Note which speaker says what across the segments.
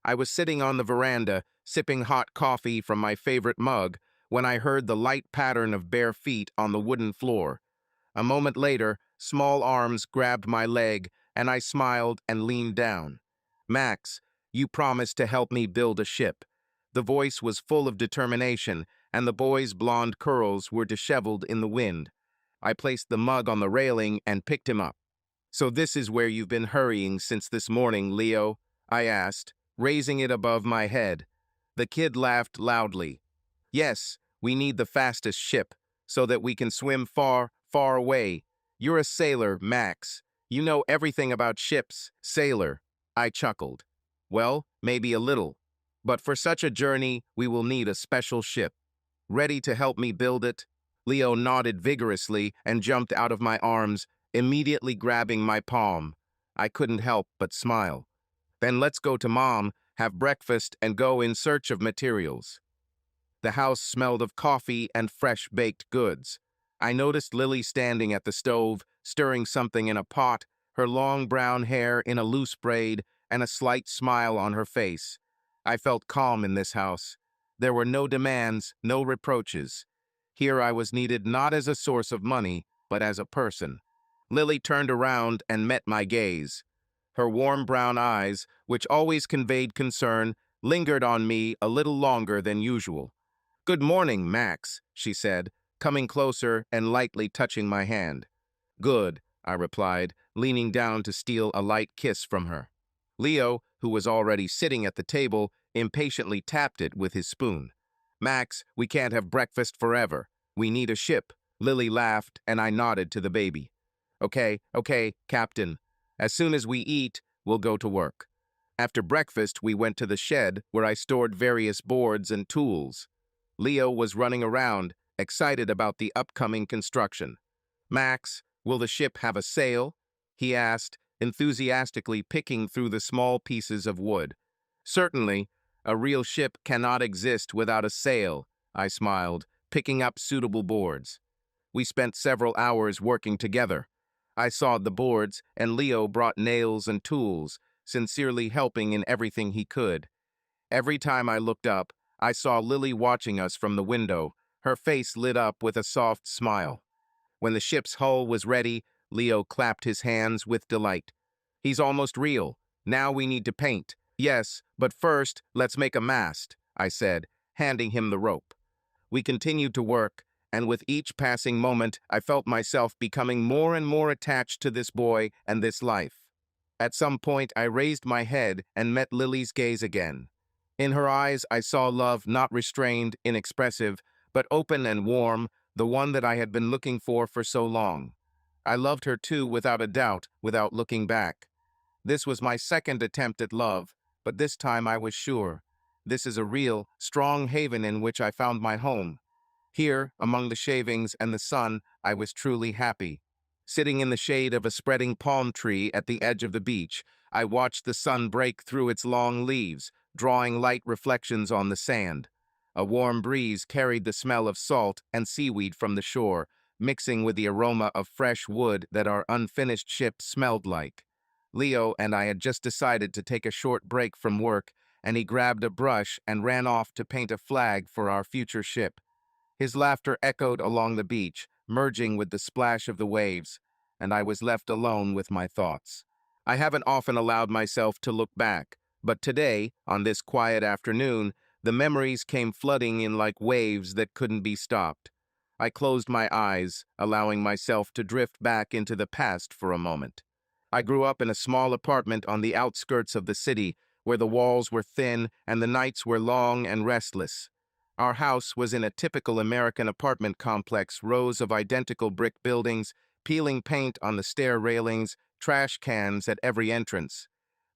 Speaker 1: I was sitting on the veranda, sipping hot coffee from my favorite mug, when I heard the light pattern of bare feet on the wooden floor. A moment later, small arms grabbed my leg, and I smiled and leaned down. "Max, you promised to help me build a ship." The voice was full of determination, and the boy's blonde curls were disheveled in the wind. I placed the mug on the railing and picked him up. "So this is where you've been hurrying since this morning, Leo?" I asked, raising it above my head. The kid laughed loudly. "Yes, we need the fastest ship, so that we can swim far, far away. You're a sailor, Max. You know everything about ships, sailor." I chuckled. "Well, maybe a little. But for such a journey, we will need a special ship. Ready to help me build it?" Leo nodded vigorously and jumped out of my arms, immediately grabbing my palm. I couldn't help but smile. "Then let's go to Mom, have breakfast, and go in search of materials." The house smelled of coffee and fresh baked goods. I noticed Lily standing at the stove, stirring something in a pot, her long brown hair in a loose braid, and a slight smile on her face. I felt calm in this house. There were no demands, no reproaches. Here I was needed not as a source of money, but as a person. Lily turned around and met my gaze. Her warm brown eyes, which always conveyed concern, lingered on me a little longer than usual. "Good morning, Max," she said, coming closer and lightly touching my hand. "Good," I replied, leaning down to steal a light kiss from her. Leo, who was already sitting at the table, impatiently tapped it with his spoon. "Max, we can't have breakfast forever. We need a ship." Lily laughed, and I nodded to the baby. Okay, Captain. As soon as we eat, we'll go to work." After breakfast, we went to the shed where I stored various boards and tools. Leo was running around, excited about the upcoming construction. "Max, will the ship have a sail?" he asked, enthusiastically picking through the small pieces of wood. "Certainly. A real ship cannot exist without a sail," I smiled, picking up suitable boards. We spent several hours working together. I sawed the boards, and Leo brought nails and tools, sincerely helping in everything he could. Every time I looked up, I saw Lily watching us from the window, her face lit up with a soft smile. When the ship's hull was ready, Leo clapped his hands with delight. "He's almost real. Now we need to paint." "Yes, but first, let's make a mast," I said, handing him the rope. We continued to work, and with each passing moment, I felt myself becoming more and more attached to this boy and this life. At some point, I raised my head and met Lily's gaze again. In her eyes, I saw love not restrained, inexpressive, but open and warm, the one that I had been looking for so long. I loved her too, without a doubt, without looking back. This was my second attempt at love, but this time I was sure. This is a real, strong haven in which I found my home. Here, among the shavings and the sun, I was truly happy. Sitting in the shade of a spreading palm tree at the edge of the beach, I watched the sun break through its long leaves, drawing light reflections on the sand. A warm breeze carried the smell of salt and seaweed from the shore, mixing with the aroma of fresh wood that our unfinished ship smelled like. Leo and I had just decided to take a short break from work, and he grabbed a brush and ran off to paint a flag for our future ship. His laughter echoed along the beach, merging with the splash of the waves, and I was left alone with my thoughts. I haven't often allowed myself to look back, but today, on this quiet afternoon, the memories came flooding in like waves that couldn't be stopped. I closed my eyes, allowing myself to drift back into the past for a moment. I grew up in a small apartment on the outskirts of the city, where the walls were thin and the nights were long and restless. Our house was in a typical American apartment complex, rows of identical brick buildings, peeling paint on the stair railings, trash cans at every entrance.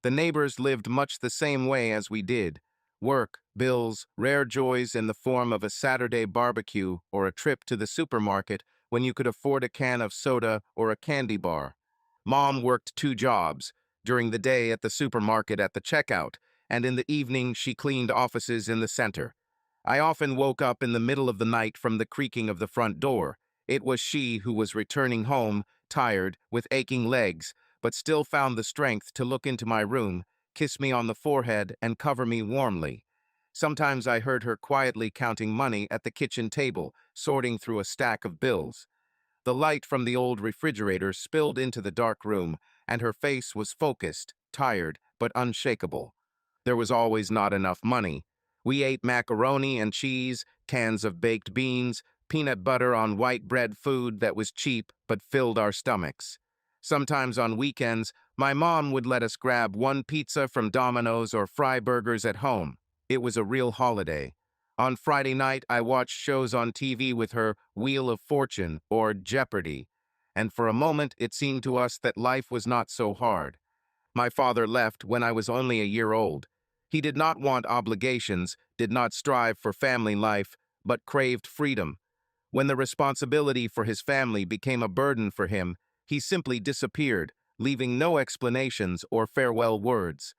Speaker 1: The neighbors lived much the same way as we did. Work, bills, rare joys in the form of a Saturday barbecue or a trip to the supermarket when you could afford a can of soda or a candy bar. Mom worked 2 jobs, during the day at the supermarket at the checkout, and in the evening she cleaned offices in the center. I often woke up in the middle of the night from the creaking of the front door. It was she who was returning home, tired, with aching legs, but still found the strength to look into my room, kiss me on the forehead, and cover me warmly. Sometimes I heard her quietly counting money at the kitchen table, sorting through a stack of bills. The light from the old refrigerator spilled into the dark room, and her face was focused, tired, but unshakable. There was always not enough money. We ate macaroni and cheese, cans of baked beans, peanut butter on white bread, food that was cheap but filled our stomachs. Sometimes on weekends, my mom would let us grab one pizza from Domino's or fry burgers at home. It was a real holiday. On Friday night, I watched shows on TV with her, Wheel of Fortune or Jeopardy, and for a moment it seemed to us that life was not so hard. My father left when I was only a year old. He did not want obligations, did not strive for family life, but craved freedom. When the responsibility for his family became a burden for him, he simply disappeared, leaving no explanations or farewell words.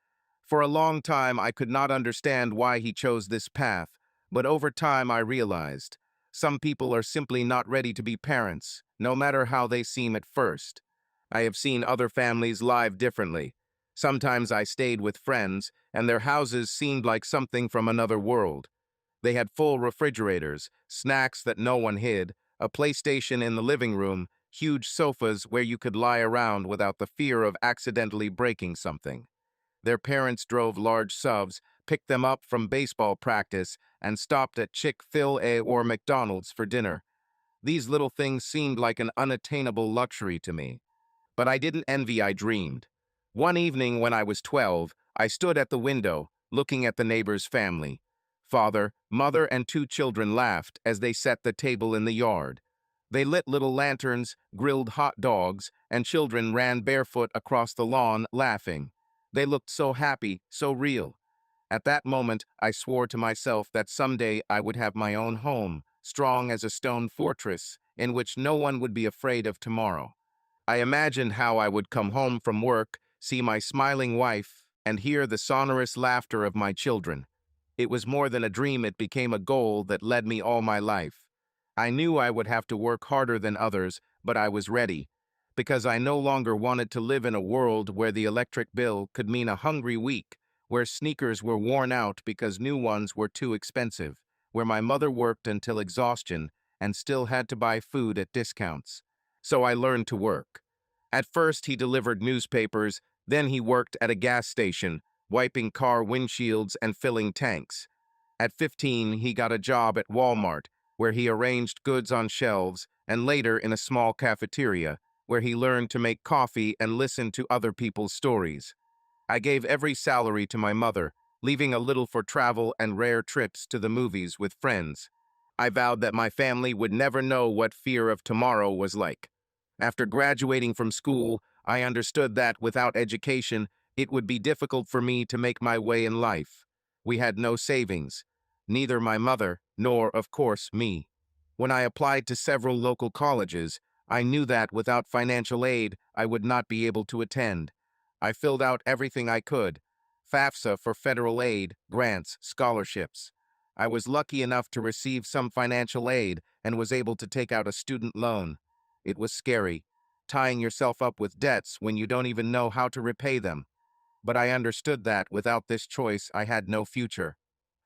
Speaker 1: For a long time, I could not understand why he chose this path, but over time I realized some people are simply not ready to be parents, no matter how they seem at first. I have seen other families live differently. Sometimes I stayed with friends, and their houses seemed like something from another world. They had full refrigerators, snacks that no one hid, a PlayStation in the living room, huge sofas where you could lie around without the fear of accidentally breaking something. Their parents drove large subs, picked them up from baseball practice, and stopped at Chick-fil-A or McDonald's for dinner. These little things seemed like an unattainable luxury to me. But I didn't envy, I dreamed. One evening when I was 12, I stood at the window, looking at the neighbor's family. Father, mother, and two children laughed as they set the table in the yard. They lit little lanterns, grilled hot dogs, and children ran barefoot across the lawn, laughing. They looked so happy, so real. At that moment, I swore to myself that someday I would have my own home, strong as a stone fortress, in which no one would be afraid of tomorrow. I imagined how I would come home from work, see my smiling wife, and hear the sonorous laughter of my children. It was more than a dream, it became a goal that led me all my life. I knew I would have to work harder than others, but I was ready, because I no longer wanted to live in a world where the electric bill could mean a hungry week, where sneakers were worn out because new ones were too expensive, where my mother worked until exhaustion and still had to buy food at discounts. So I learned to work. At first, he delivered newspapers, then he worked at a gas station, wiping car windshields and filling tanks. At 15, he got a job at Walmart, where he arranged goods on shelves, and later in a small cafeteria, where he learned to make coffee and listen to other people's stories. I gave every salary to my mother, leaving a little for travel and rare trips to the movies with friends. I vowed that my family would never know what fear of tomorrow was like. After graduating from school, I understood that without education, it would be difficult for me to make my way in life. We had no savings, neither my mother nor, of course, me. When I applied to several local colleges, I knew that without financial aid, I would not be able to attend. I filled out everything I could. FAFSA for federal aid, grants, scholarships. I was lucky enough to receive some financial aid and was able to take out a student loan. It was scary, tying yourself up with debts when you don't even know how to repay them. But I understood that without this choice, I had no future.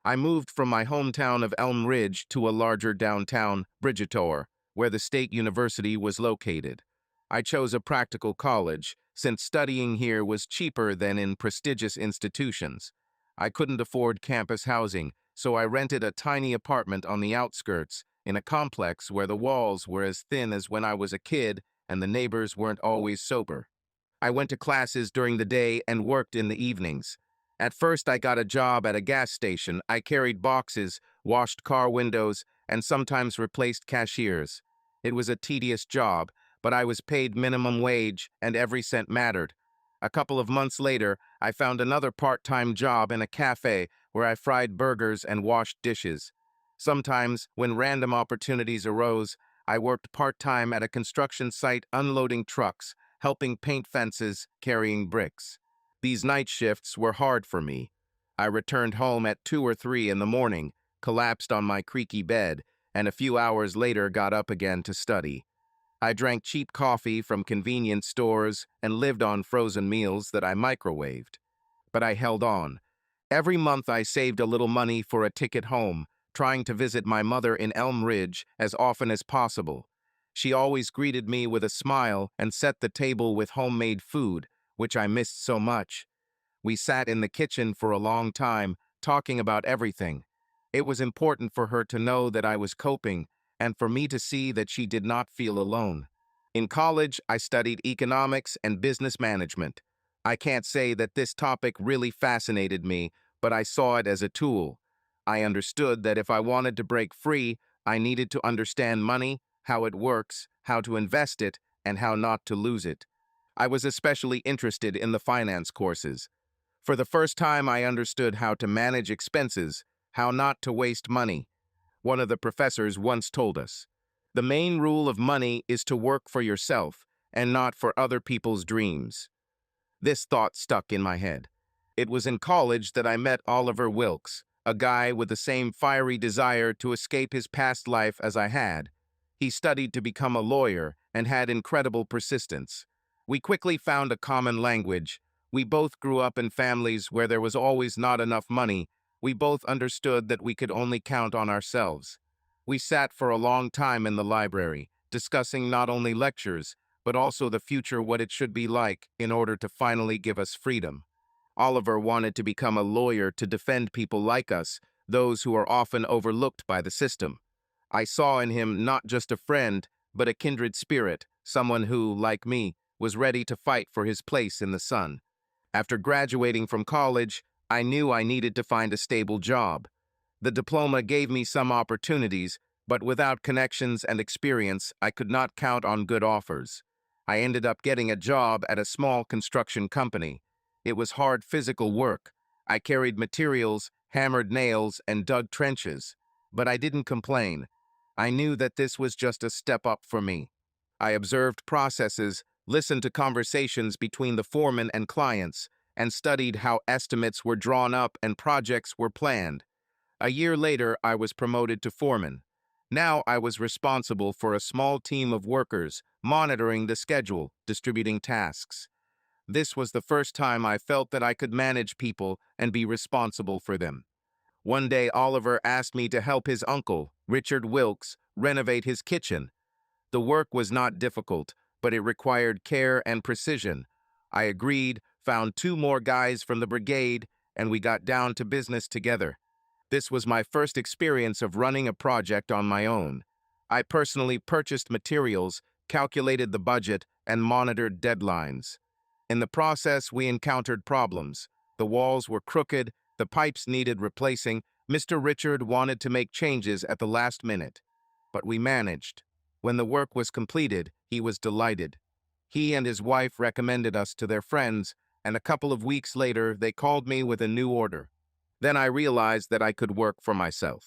Speaker 1: I moved from my hometown of Elm Ridge to a larger downtown, Bridgetor, where the state university was located. I chose a practical college, since studying here was cheaper than in prestigious institutions. I couldn't afford campus housing, so I rented a tiny apartment on the outskirts, in a complex where the walls were as thin as when I was a kid and the neighbors weren't always sober. I went to classes during the day and worked in the evenings. At first, I got a job at a gas station. I carried boxes, washed car windows, and sometimes replaced cashiers. It was a tedious job, but I was paid minimum wage and every cent mattered. A couple of months later, I found another part-time job in a cafe where I fried burgers and washed dishes. Sometimes, when random opportunities arose, I worked part-time at a construction site unloading trucks, helping paint fences, carrying bricks. These night shifts were hard for me. I returned home at 2 or 3 in the morning, collapsed on my creaky bed, and a few hours later got up again to study. I drank cheap coffee from convenience stores and lived on frozen meals that I microwaved. but I held on. Every month I saved a little money for a ticket home, trying to visit my mother in Elm Ridge as often as possible. She always greeted me with a smile and set the table with homemade food, which I missed so much. We sat in the kitchen for a long time, talking about everything. It was important for her to know that I was coping, and for me to see that she did not feel alone. In college, I studied economics and business management. I can't say that this topic really fascinated me, but I saw it as a tool. I understood that if I wanted to break free, I needed to understand money, how it works, how to invest it, and how not to lose it. I was especially interested in the finance courses. For the first time, I understood how to manage expenses, how not to waste money. One of the professors once told us, "The main rule of money is to work for yourself and not for other people's dreams." This thought stuck in my head. It was in college that I met Oliver Wilkes, a guy with the same fiery desire to escape his past life as I had. He studied to become a lawyer and had incredible persistence. We quickly found a common language. We both grew up in families where there was always not enough money. We both understood that we could only count on ourselves. We sat for a long time in the library, discussing not only lectures, but also the future, what it should be like in order to finally give us freedom. Oliver wanted to become a lawyer to defend people like us, those who are often overlooked by the system. I saw in him not just a friend, but a kindred spirit, someone who, like me, was ready to fight for his place in the sun. After graduating from college, I knew I needed to find a stable job. The diploma gave me some opportunities, but without connections and experience, I could not count on good offers. I ended up getting a job at a small construction company. It was hard physical work. I carried materials, hammered nails, and dug trenches. But I didn't complain. I knew that this was just a step up for me. I observed processes, listened to conversations between the foreman and clients, and studied how estimates were drawn up and projects were planned. A year later, I was promoted to foreman. Now I was responsible for a small team of workers, monitoring the schedule, distributing tasks. This was the first time I felt that I could manage people and be responsible for them. One day, Oliver asked me to help his uncle, Richard Wilkes, renovate his kitchen. The work was not difficult, but it required care and precision. I agreed, found two more guys from the brigade, and we got down to business together. This was my first experience of running a project on my own. I personally purchased materials, calculated the budget, and monitored deadlines. In the process, we encountered problems. The walls were crooked, the pipes needed replacing. Mr. Richard wanted to make changes at the last minute. But we managed. When the work was completed, he was delighted. He and his wife recommended us to their friends, and a couple of weeks later, they called me with a new order. Then I realized that I could work for myself.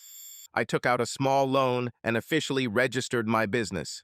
Speaker 1: I took out a small loan and officially registered my business.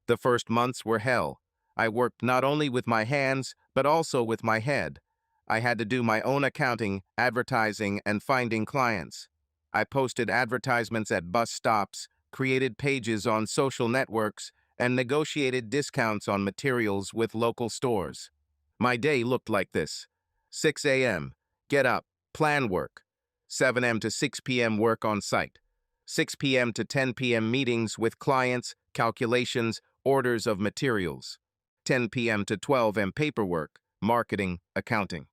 Speaker 1: The first months were hell. I worked not only with my hands, but also with my head. I had to do my own accounting, advertising, and finding clients. I posted advertisements at bus stops, created pages on social networks, and negotiated discounts on materials with local stores. My day looked like this. 6 a.m. Get up, plan work. 7 a.m. to 6 p.m. work on site. 6 p.m. to 10 p.m. meetings with clients, calculations, orders of materials. 10 p.m. to 12 a.m. paperwork, marketing, accounting.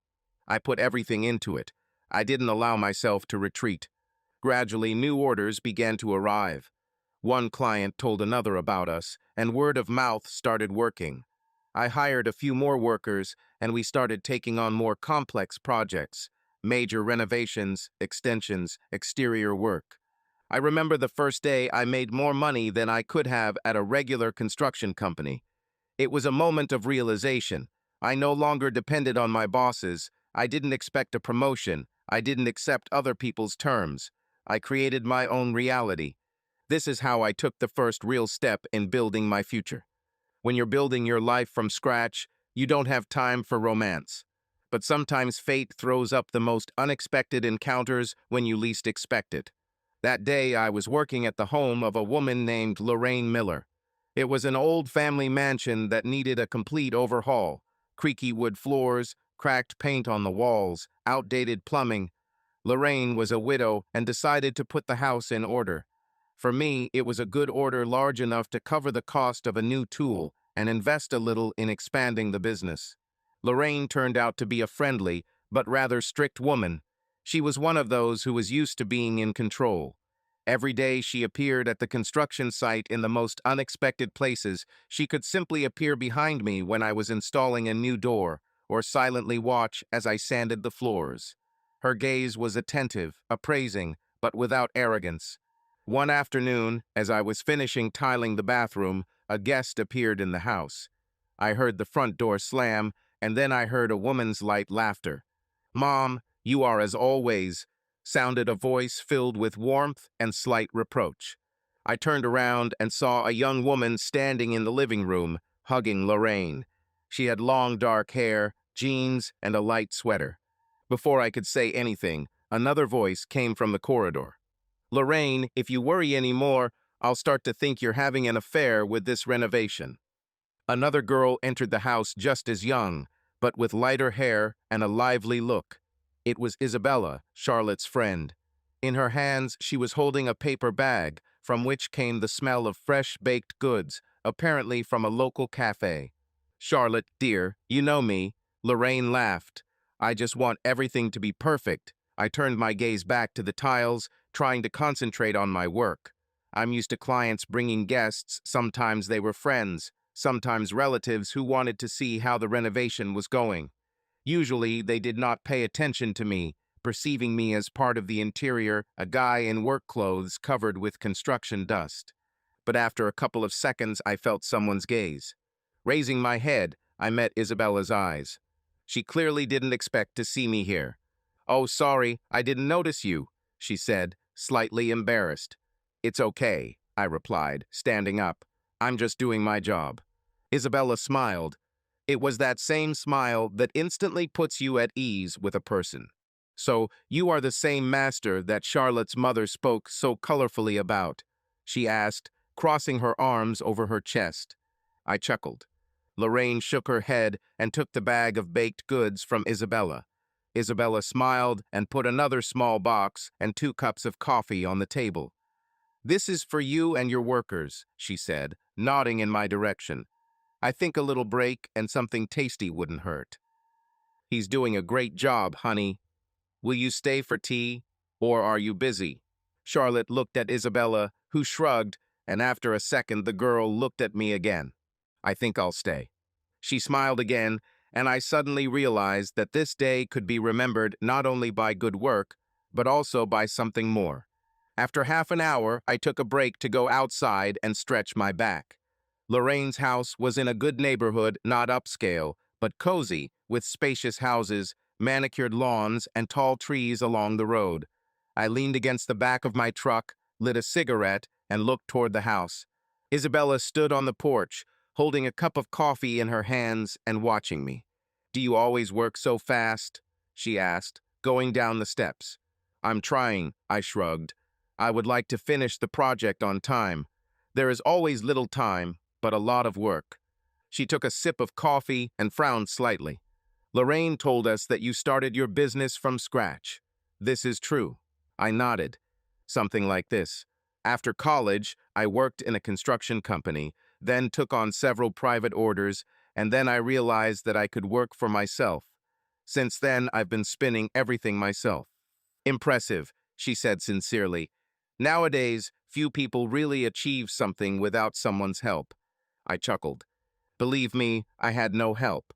Speaker 1: I put everything into it. I didn't allow myself to retreat. Gradually, new orders began to arrive. One client told another about us, and word of mouth started working. I hired a few more workers, and we started taking on more complex projects, major renovations, extensions, exterior work. I remember the first day I made more money than I could have at a regular construction company. It was a moment of realization. I no longer depended on my bosses. I didn't expect a promotion. I didn't accept other people's terms. I created my own reality. This is how I took the first real step in building my future. When you're building your life from scratch, you don't have time for romance. But sometimes fate throws up the most unexpected encounters when you least expect it. That day, I was working at the home of a woman named Lorraine Miller. It was an old family mansion that needed a complete overhaul. Creaky wood floors, cracked paint on the walls, outdated plumbing. Lorraine was a widow and decided to put the house in order. For me, it was a good order large enough to cover the cost of a new tool and invest a little in expanding the business. Lorraine turned out to be a friendly, but rather strict woman. She was one of those who was used to being in control. Every day she appeared at the construction site in the most unexpected places. She could simply appear behind me when I was installing a new door, or silently watch as I sanded the floors. Her gaze was attentive, appraising, but without arrogance. One afternoon, as I was finishing tiling the bathroom, a guest appeared in the house. I heard the front door slam, and then I heard a woman's light laughter. "Mom, you are as always," sounded a voice filled with warmth and slight reproach. I turned around and saw a young woman standing in the living room, hugging Lorraine. She had long dark hair, jeans, and a light sweater. Before I could say anything, another voice came from the corridor. "Lorraine, if you worry any more, I'll start to think you're having an affair with this renovation." Another girl entered the house just as young, but with lighter hair and a lively look. It was Isabella, Charlotte's friend. In her hands, she was holding a paper bag, from which came the smell of fresh baked goods, apparently from a local cafe. "Charlotte, dear, you know me." Lorraine laughed. "I just want everything to be perfect." I turned my gaze back to the tiles, trying to concentrate on my work. I'm used to clients bringing guests. Sometimes they were friends, sometimes relatives who wanted to see how the renovation was going. Usually, they did not pay attention to me, perceiving me as part of the interior, a guy in work clothes covered with construction dust. But after a couple of seconds, I felt someone's gaze. Raising my head, I met Isabella's eyes. She clearly didn't expect to see me here. "Oh, sorry, I didn't notice you," she said, slightly embarrassed. "It's okay," I replied, standing up. "I'm just doing my job." Isabella smiled. It was that same smile that instantly puts you at ease with a person. "So, you are the same master that Charlotte's mother spoke so colorfully about?" she asked, crossing her arms over her chest. I chuckled. Lorraine shook her head and took the bag of baked goods from Isabella. Isabella smiled and put another small box and 2 cups of coffee on the table. "This is for you and your workers," she said, nodding in my direction. "I think a little break and something tasty wouldn't hurt." "He's doing a great job, honey. Will you stay for tea, or are you busy?" Charlotte looked at Isabella, who shrugged, and after a second the girl looked at me again. "I think I'll stay." She smiled again, and I suddenly realized that this day could be remembered not only by good work, but also by something more. After half an hour, I took a break to go outside and stretch my back. Lorraine's house was in a good neighborhood, not upscale, but cozy, with spacious houses, manicured lawns, and tall trees along the road. I leaned against the back of my truck, lit a cigarette, and looked toward the house. Isabella stood on the porch, holding a cup of coffee in her hands and watching me. "Do you always work so fast?" she asked, going down the steps. "I'm trying," I shrugged. "I would like to finish the project on time. There is always little time, but a lot of work." She took a sip of coffee and frowned slightly. "Lorraine told us that you started your business from scratch. This is true." I nodded. "Something like this. After college, I worked in a construction company, then took on several private orders, and then I realized that I could work for myself. Since then, I've been spinning everything myself." "Impressive," she said sincerely. "Nowadays, few people really achieve something without someone's help." I chuckled. "Believe me, I had no help.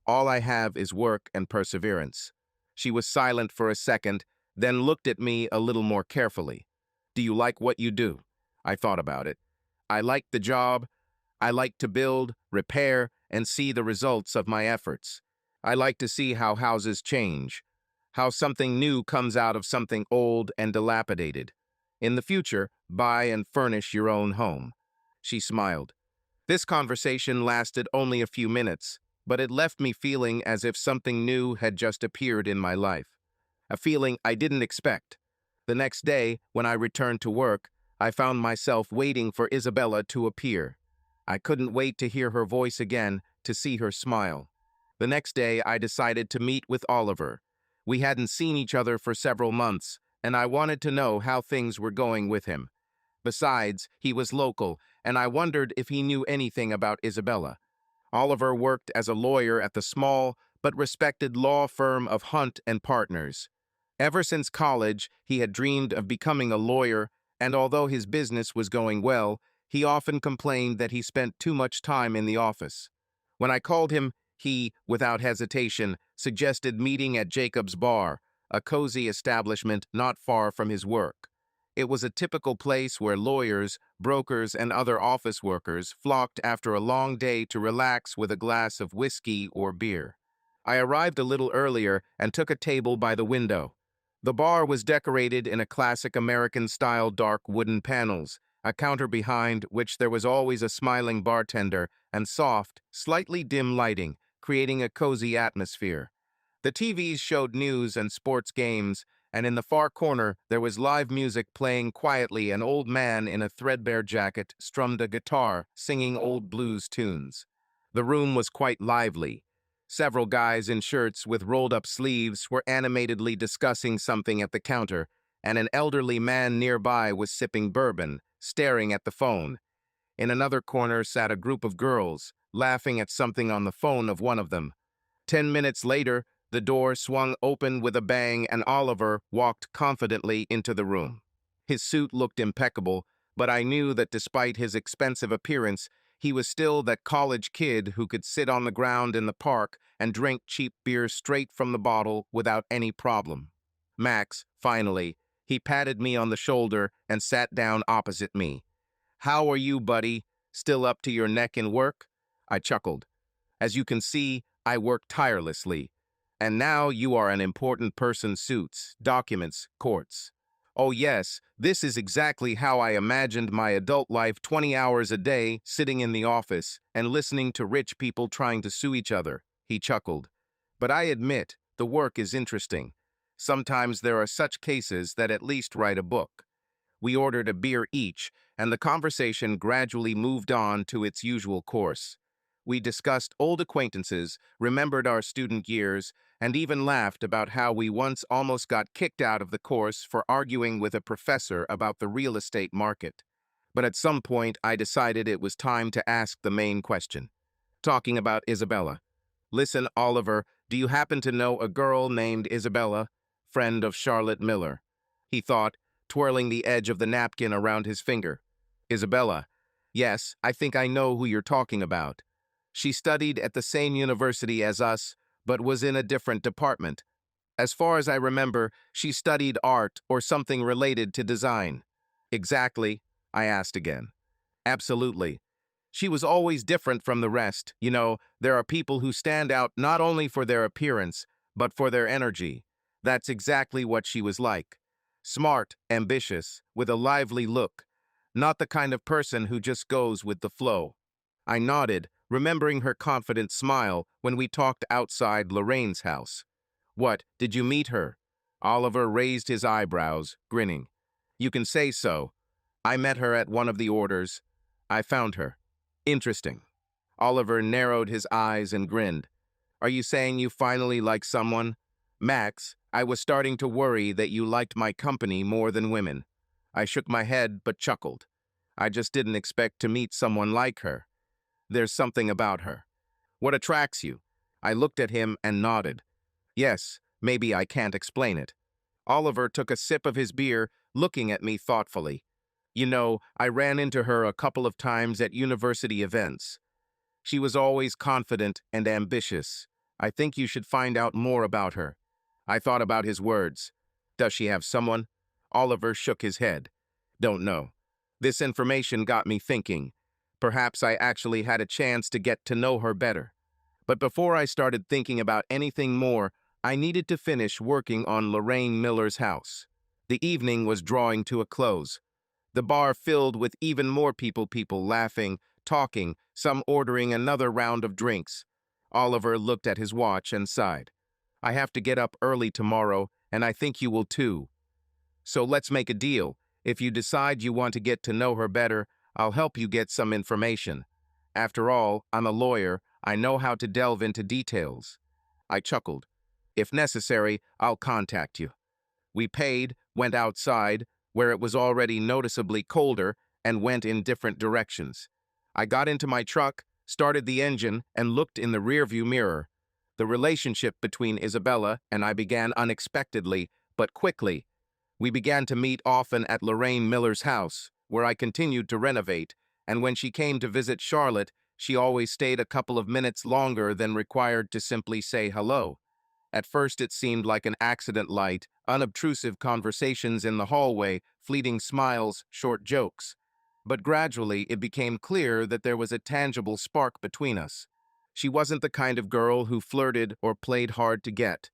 Speaker 1: All I have is work and perseverance." She was silent for a second, then looked at me a little more carefully. "Do you like what you do?" I thought about it. "I like the job. I like to build, repair, and see the results of my efforts. I like to see how houses change, how something new comes out of something old and dilapidated. In the future, buy and furnish your own home." She smiled. This conversation lasted only a few minutes, but it left me feeling as if something new had just appeared in my life. A feeling I didn't expect. The next day, when I returned to work, I found myself waiting for Isabella to appear. I couldn't wait to hear her voice again, to see her smile. The next day, I decided to meet with Oliver. We hadn't seen each other for several months, and I wanted to know how things were going with him. Besides, he was local, and I wondered if he knew anything about Isabella. Oliver worked as a lawyer at the small but respected law firm of Hunt and Partners. Ever since college, he had dreamed of becoming a lawyer, and although his business was going well, he often complained that he spent too much time in the office. When I called him, he, without hesitation, suggested meeting at Jacob's Bar, a cozy establishment not far from his work. It was a typical place where lawyers, brokers, and other office workers flocked after a long day to relax with a glass of whiskey or beer. I arrived a little earlier and took a table by the window. The bar was decorated in a classic American-style dark wooden panels, a counter behind which there was always a smiling bartender and soft, slightly dim lighting, creating a cozy atmosphere. The TVs showed news and sports games, and in the far corner there was live music playing quietly. An old man in a threadbare jacket strummed a guitar, singing old blues tunes. The room was quite lively. Several guys in shirts with rolled-up sleeves were animatedly discussing something at the counter, and an elderly man nearby was sipping bourbon, staring at the phone. In another corner sat a group of girls, laughing at something on the phone of one of them. 10 minutes later, the door swung open with a bang and Oliver walked confidently into the room. His suit looked impeccable, but I knew that despite his expensive appearance, he was still that college kid who could sit on the ground in the park and drink cheap beer straight from the bottle without any problem. Max, finally, he patted me on the shoulder and sat down opposite me. "How are you, buddy? Still up to your neck in work?" I chuckled. "As you can see, I work tirelessly. And now you are an important person, suits, documents, courts." "Oh yes, this is exactly how I imagined my adult life, 20 hours a day, sitting in the office and listening to rich people trying to sue each other," he chuckled. "But I admit, the work is interesting. Sometimes there are such cases that at least write a book." We ordered a beer each, and the conversation gradually moved on to its usual course. We discussed old acquaintances, remembered our student years, and even laughed about how we once almost got kicked out of the course for arguing with a professor about the real estate market. But at some point, I decided it was time to ask the main question. Talking about Isabella. "Listen, Oliver, do you happen to know a girl named Isabella, friend of Charlotte Miller?" he thought, twirling the edge of the napkin around his finger. "Isabella. Yes, I think I know who you're talking about. She studied at the same university as us, but was in a different department. As far as I remember, she studied art or something related to design." "Exactly?" I asked again. "Absolutely. She was always different from the rest. You know, there are people who stand out not only for their appearance, but for their energy. That's exactly what she was like. Smart, ambitious, with a lively look. Not the kind of person who just goes with the flow." I nodded, remembering her confident smile when we talked outside Lorraine's house. "What, did you meet her?" Oliver raised his eyebrows, grinning. "You can say so. I met her at one of the orders. I found her." "Interesting." Oliver narrowed his eyes and grinned. "Are you saying you finally like someone?" "Max, I was starting to worry that you liked my company more than women." I shook my head but chuckled. "I just didn't expect to meet someone like her. There's something about her." "What attracts you?" I looked at him and nodded. "Yes, maybe I can't explain it." Oliver took a sip of his beer, looking at me thoughtfully. "You know, I ran into her a couple of times at university events. She was always confident and ambitious. I think you should find out more about her." I thought about his words. "Does she have someone?" Oliver shook his head. "Don't know." This information got me thinking. Perhaps I actually had a chance to get to know her better. But before I started thinking about anything more, I needed to finish working on Lorraine Miller's house. The evening was drawing to a close. The bar filled with even more people laughing, talking, some ordering another round of drinks. Oliver looked at his watch and sighed. "I have to get up early tomorrow, and I think you will too. So let's make a deal. If you decide you want to get to know her better, I'll help you get some information. After all, I'm a lawyer. I know how to delve into details. I chuckled. If necessary, I'll contact you. We paid, went outside, where it was already noticeably colder, and went in different directions. I got into my truck, started the engine, and looked in the rearview mirror. The relationship between Isabella and I began unexpectedly, but quickly. We began to meet often at Lorraine Miller's house, where I continued to renovate, and when she came to visit Charlotte, she always stayed a couple of minutes longer than required to simply say hello. At first it seemed like an accident light, unobtrusive conversations in the hallway, fleeting smiles, short jokes. But gradually it became clear that there was a tangible spark between us. She wasn't the kind of girl who flirted or played hard to get.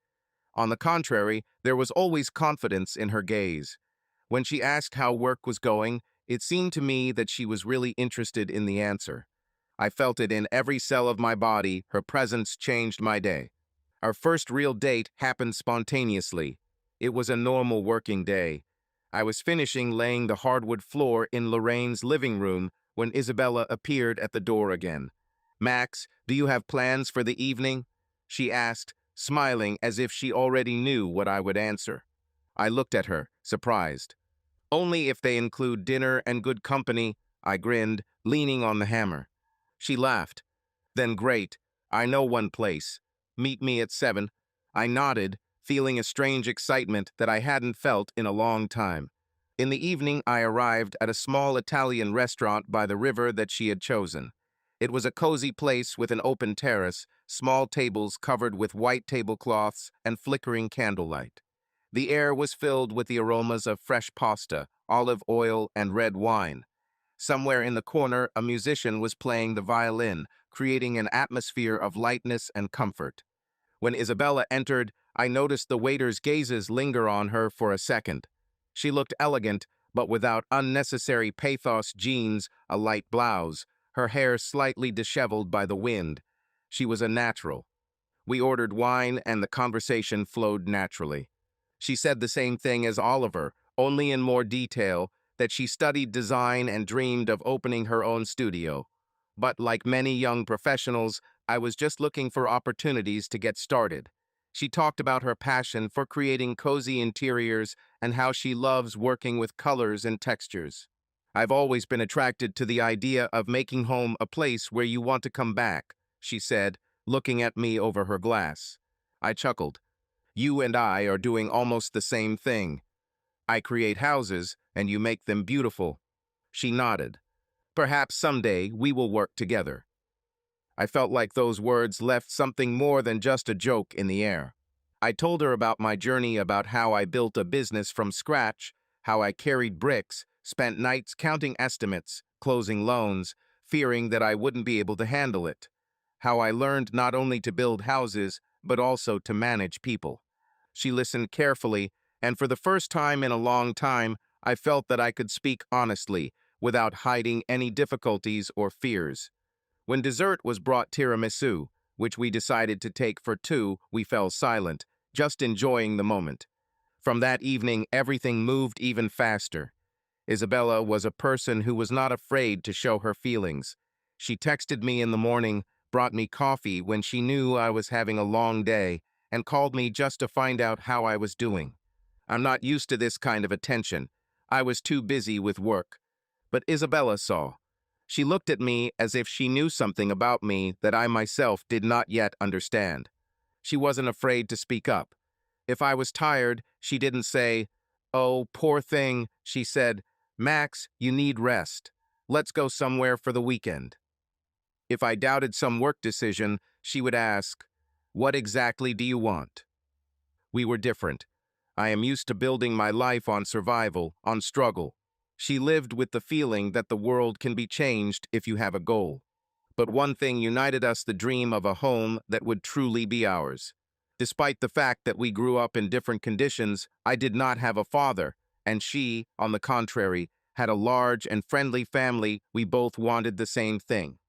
Speaker 1: On the contrary, there was always confidence in her gaze. When she asked how work was going, it seemed to me that she was really interested in the answer. I felt it in every cell of my body. Her presence changed my day. Our first real date happened spontaneously. It was a normal working day. I was finishing laying the hardwood floor in Lorraine's living room when Isabella appeared at the door again. "Max, do you have plans for the evening?" she asked, smiling as if she already knew what I would answer. I looked at her, surprised. "Only if they include dinner and good company," I grinned, leaning on the hammer. She laughed. "Then great. I know one place. Meet me at 7. I nodded, feeling a strange excitement that I hadn't felt in a long time. In the evening, I arrived at a small Italian restaurant by the river that she had chosen. It was a cozy place with an open terrace, small tables covered with white tablecloths and flickering candlelight. The air was filled with the aromas of fresh pasta, olive oil, and red wine. Somewhere in the corner, a musician was playing the violin, creating an atmosphere of lightness and comfort. When Isabella entered, I noticed the waiter's gazes linger on her for a second. She looked elegant, but without unnecessary pathos jeans, a light blouse, her hair slightly disheveled by the wind. She was a natural. We ordered wine, and the conversation flowed naturally. She said the same thing as Oliver, only in more detail, that she studied design and dreamed of opening her own studio. But like many young professionals, I was just looking for opportunities to get started. She talked about her passion for creating cozy interiors and how she loves working with colors and textures. "I've always been attracted to the idea of making home a place where you want to come back," she said, looking at me over her glass. I chuckled. "You and I are doing almost the same thing. I create houses, and you make them beautiful." She nodded. "Perhaps someday we will work together." I felt like those words left something more than just a joke in the air. I told her about my journey, about how I built a business from scratch, how I carried bricks, spent nights counting estimates, closing loans, fearing that I wouldn't be able to handle it. How I learned not only to build houses, but also to manage people. She listened carefully, and for the first time in a long time, I felt that I could speak honestly, without hiding any difficulties or fears. When dessert was brought, tiramisu, which we decided to take for two, we fell silent, just enjoying the moment. From that evening, everything moved even faster. Isabella was a person who was not afraid to show her feelings. She texted me in the morning, brought me coffee when she knew I was having a long day, and called me just to find out how I was doing. I'm not used to this kind of attention. I was too busy with work. But Isabella saw. She looked at me as if she knew something about me that I myself did not yet understand. She wasn't afraid to speak up. If I was tired, she didn't say, "Oh, poor thing," she said, "Max, you need rest. Let's go somewhere for the weekend." If I doubted some work decision, she would ask, "What exactly do you want?" We were different. I am used to building my life on survival, on struggle. She lived with the feeling that the world can be changed if you have a goal. But one thing united us: the dream of a home that would truly be ours. Despite the fact that we grew up in different conditions, I did not have a father, and she, on the contrary, had a large and friendly family. We both wanted the same thing.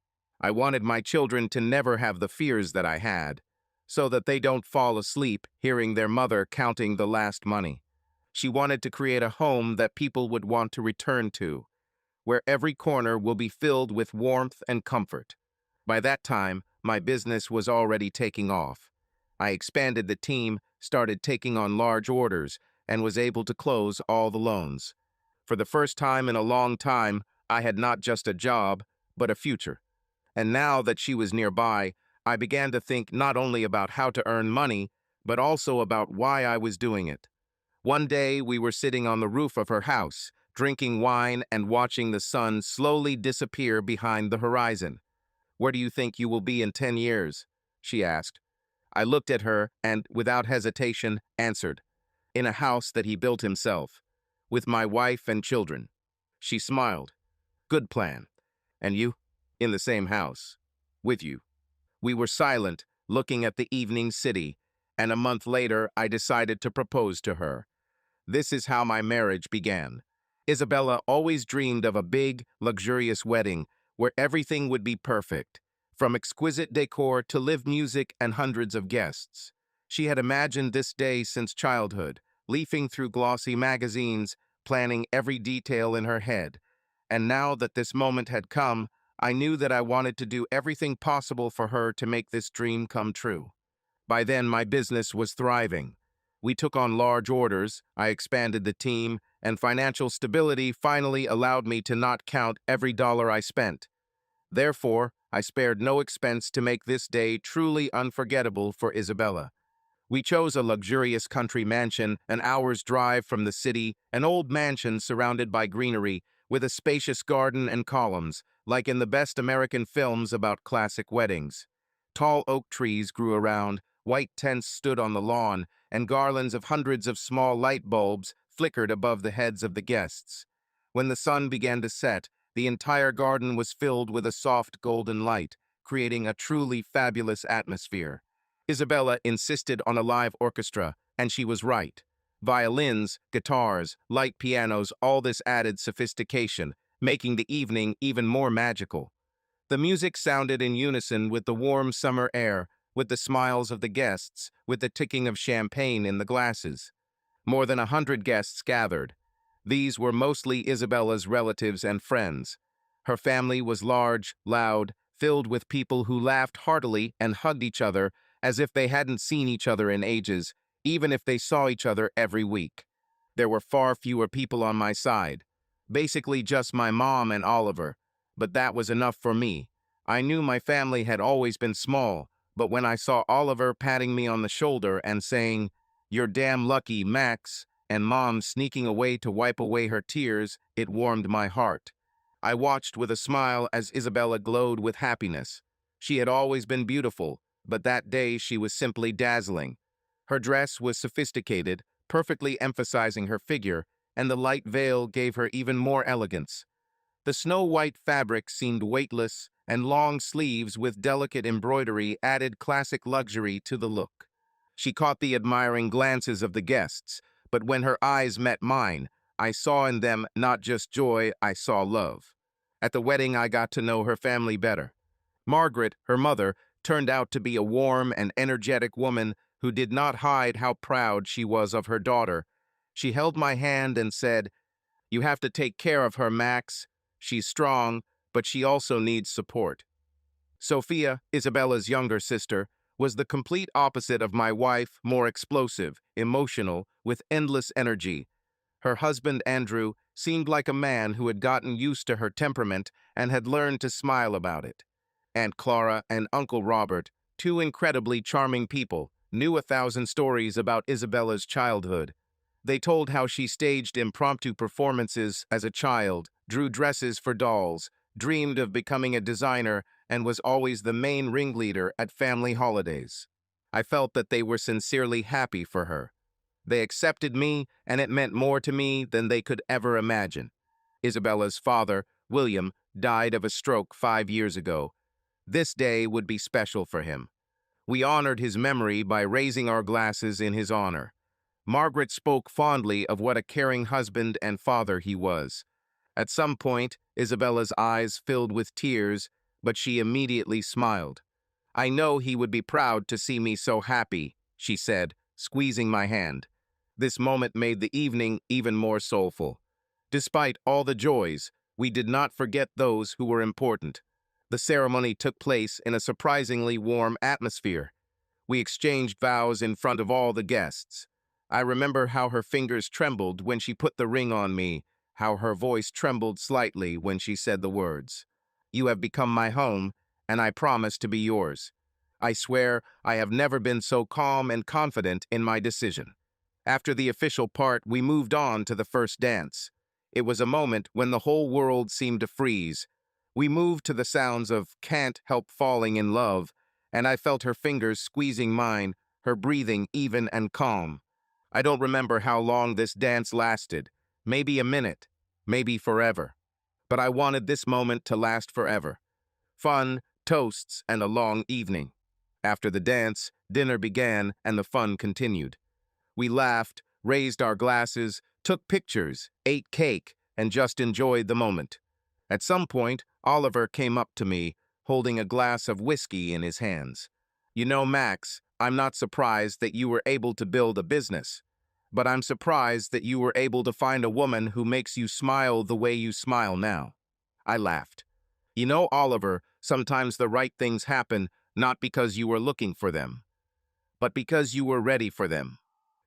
Speaker 1: I wanted my children to never have the fears that I had, so that they don't fall asleep hearing their mother counting the last money. She wanted to create a home that people would want to return to, where every corner will be filled with warmth and comfort. By that time, my business was already taking off. I expanded the team, started taking on large orders, and was able to close all the loans. For the first time in a long time, I had not just a job, but a future. And now that she was nearby, I began to think not only about how to earn money, but also about why I was doing it. One day, we were sitting on the roof of her house, drinking wine and watching the sun slowly disappear behind the horizon. "Where do you think you will be in 10 years?" she asked. I looked at her and, without hesitation, answered, "In a house that he built himself, with my wife and children." She smiled. "Good plan. And you?" "In the same house. With you." We were silent, looking at the evening city, and a month later I decided to propose to her. This is how my marriage began. Isabella always dreamed of a big, luxurious wedding where everything would be perfect, from exquisite decor to live music and hundreds of guests. She had imagined this day since childhood, leafing through glossy magazines, planning every detail in her head. And now that this moment had come, I knew that I wanted to do everything possible for her to make this dream come true. By then, my business was thriving. We took on large orders, I expanded the team, and financial stability finally allowed me to not count every dollar I spent. Therefore, I spared no expense to make this day truly unforgettable for Isabella. We chose a luxurious country mansion an hour's drive from the city, an old mansion surrounded by greenery, with a spacious garden and columns, like in the best American films about classic weddings. Tall oak trees grew around, white tents stood on the lawn, and garlands of hundreds of small light bulbs flickered above the heads of the guests. When the sun began to set, the entire garden was filled with a soft golden light, creating a truly fabulous atmosphere. Isabella insisted on a live orchestra, and she was right. Violins, guitars, light pianos, all this added sophistication, making the evening even more magical. The music sounded in unison with the warm summer air, with the smiles of the guests, with the ticking of champagne in the glasses. More than 100 guests gathered. These were mostly Isabella's relatives and friends. Her family was large, loud, filled with people who laughed heartily and hugged each other as if they hadn't seen each other in ages, even if they saw each other every week. There were far fewer people on my side. Basically just my mom and Oliver, but that was enough for me. I knew my family had always been small, but when I saw Oliver patting me on the shoulder and saying, "You're damn lucky, Max," and Mom sneaking away to wipe away her tears, it warmed my heart. I watched with a smile as Isabella glowed with happiness. She had always been beautiful, but that day she was simply dazzling. Her dress was sophisticated, perfectly emphasizing her figure, and the light veil gave her even more elegance. The snow-white fabric seemed weightless, and long sleeves with delicate embroidery added classic luxury to the look. She caught the admiring glances of the guests, but when her eyes met mine, I saw in them not just joy, I saw love. At the wedding, I got to know her family better. Margaret, her mother, turned out to be a warm and energetic woman who did not hide how proud she was of her daughter. She held my hand and said, "You have to take care of her, Max. She's strong, but she also needs support." Sophia, Isabella's younger sister, was the complete opposite of my wife, more explosive, emotional, with endless energy. Her husband, Andrew, seemed like a man who had gotten used to her temperament and had learned to smile about it. Aunt Clara and Uncle Robert, two incredibly charming people, knew 1,000 stories about Isabella's childhood. They told how she staged impromptu performances as a child, drew dresses for dolls, dreamed of becoming a designer, and was always the main ringleader at family holidays. I felt that they were sincerely happy for her. They accepted me, and it meant more to me than they could ever imagine. Isabella's father, William, died of a stroke 5 years ago. This day would be special for him. We honored his memory by raising our glasses in his honor. Margaret spoke fondly of what a caring husband and father he was. At some point, Isabella's eyes filled with tears, but she immediately smiled. "I know he would be proud to see me so happy," she said, squeezing my hand. This moment made the evening even more soulful. Despite all the joys, we did not forget those who were important. The ceremony took place in a surprisingly warm atmosphere. We exchanged vows in front of all the guests. I remember how her fingers trembled when she put the ring on me, how her voice trembled slightly when she said the words. "You have become my home, and I promise to be yours. I swear I have never been so calm and confident in my decision." After the official part, we moved on to the first dance. It was a moment when the whole world seemed to freeze. We moved to the sounds of "Can't Help Falling in Love," and I felt her fingers squeezing mine, her breathing even and calm. I don't remember how long this dance lasted. Maybe a minute, maybe forever. But I wanted this moment to last forever. Fun, toasts, and a long evening. After the dance, dinner began and the fun continued. We laughed, raised our glasses, took pictures, ate cake, and just enjoyed the moment. At some point, Oliver came up to me, holding a glass of whiskey in his hands. "You know, Max, I'm not surprised that you were able to build a business, but I'm surprised that you were able to find a woman who makes you smile the way you smile now." I laughed. "You know, Oliver, sometimes the right things happen not because you were looking for them, but because you were ready for them."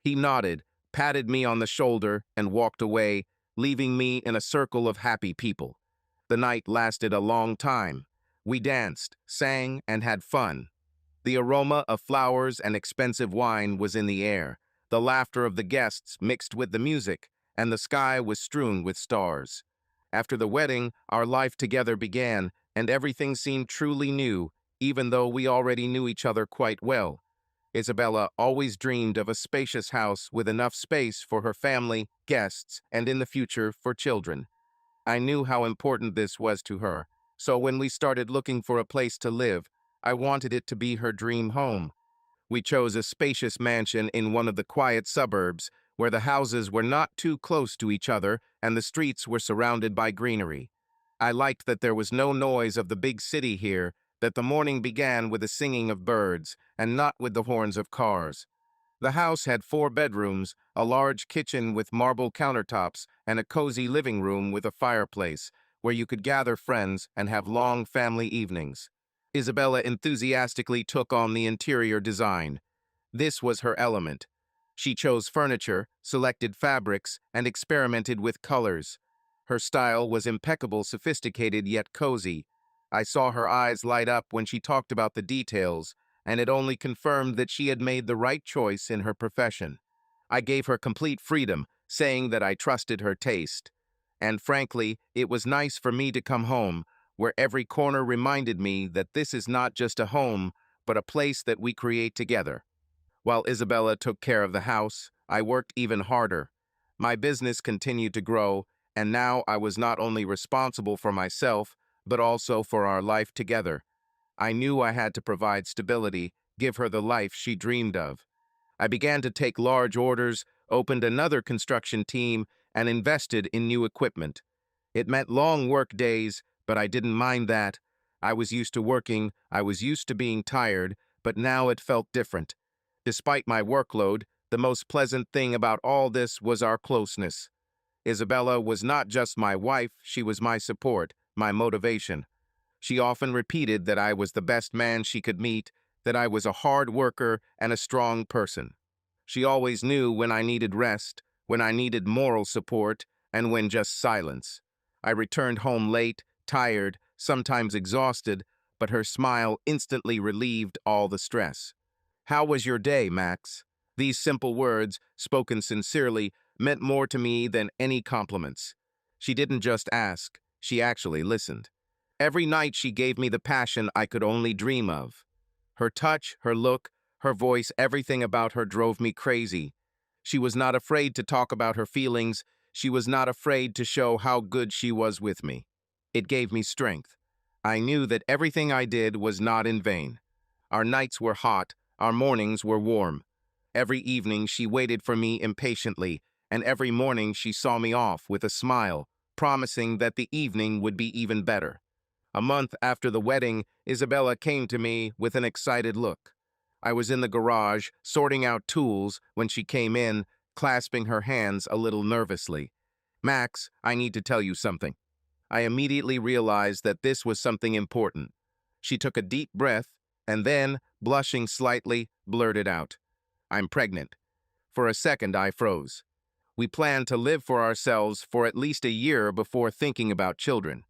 Speaker 1: He nodded, patted me on the shoulder, and walked away, leaving me in a circle of happy people. The night lasted a long time. We danced, sang, and had fun. The aroma of flowers and expensive wine was in the air. The laughter of the guests mixed with the music, and the sky was strewn with stars. After the wedding, our life together began, and everything seemed truly new, even though we already knew each other quite well. Isabella always dreamed of a spacious house with enough space for her family, guests, and in the future for children. I knew how important this was to her, so when we started looking for a place to live, I wanted it to be her dream home. We chose a spacious mansion in one of the quiet suburbs, where the houses were not too close to each other and the streets were surrounded by greenery. I liked that there was no noise of the big city here, that the morning began with the singing of birds and not with the horns of cars. The house had 4 bedrooms, a large kitchen with marble countertops, and a cozy living room with a fireplace, where you could gather friends and have long family evenings. Isabella enthusiastically took on the interior design. This was her element. She chose furniture, selected fabrics, and experimented with colors. Her style was impeccable, sophisticated yet cozy. I saw her eyes light up when she talked about the details, and it only confirmed that she had made the right choice in her profession. I gave her complete freedom, saying that I trusted her taste. And frankly, it was nice for me to come home, where every corner reminded me that this is not just a home, but a place that we create together. While Isabella took care of the house, I worked even harder. My business continued to grow, and now I was not only responsible for myself, but also for our life together. I knew I had to provide stability, give her the life she dreamed of. I began to take large orders, opened another construction team, and invested in new equipment. It meant long work days, but I didn't mind that. I was used to working, I was used to being tired, but now it felt different. Despite my workload, the most pleasant thing about all this was our closeness. Isabella was not just my wife, she was my support, my motivation. She often repeated that I was the best man she could meet, that I was a hard worker and a strong person. She always knew when I needed rest, when I needed moral support, and when just silence. I returned home late, tired, sometimes exhausted, but her smile instantly relieved all the stress. "How was your day, Max?" These simple words, spoken sincerely, meant more to me than any compliments. She didn't just ask, she actually listened. Every night she gave me the passion I could only dream of. Her touch, her look, her voice, everything about her drove me crazy. She was not afraid to talk about her feelings. She was not afraid to show how good she was with me. It gave me strength. I knew that everything I did was not in vain. Our nights were hot, our mornings were warm. Every evening she waited for me impatiently, and every morning she saw me off with a smile, promising that the evening would be even better. A month after the wedding, Isabella came to me with an excited look. I was in the garage, sorting out tools, when she came in, clasping her hands a little nervously. "Max, I need to tell you something." I immediately realized that this was something important. She took a deep breath and then, blushing slightly, blurted out, "I'm pregnant." For a second, I froze. We planned to live for ourselves for at least a year before thinking about children.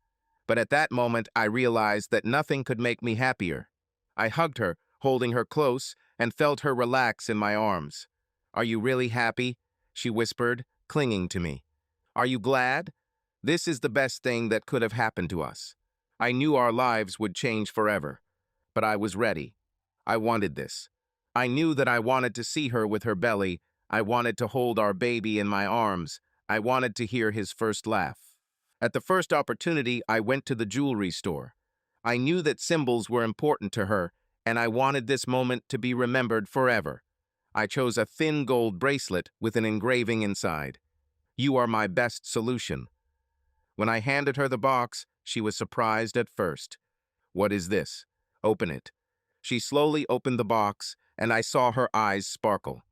Speaker 1: But at that moment, I realized that nothing could make me happier. I hugged her, holding her close, and felt her relax in my arms. "Are you really happy?" she whispered, clinging to me. "Are you glad? This is the best thing that could have happened to us." I knew our lives would change forever, but I was ready. I wanted this. I knew that I wanted to see her with her belly. I wanted to hold our baby in my arms. I wanted to hear his first laugh. At the first opportunity, I went to the jewelry store. I knew that symbols were important to her, and I wanted this moment to be remembered forever. I chose a thin gold bracelet with an engraving inside. "You are my best solution." When I handed her the box, she was surprised at first. "What is this?" "Open it." She slowly opened the box, and I saw her eyes sparkle.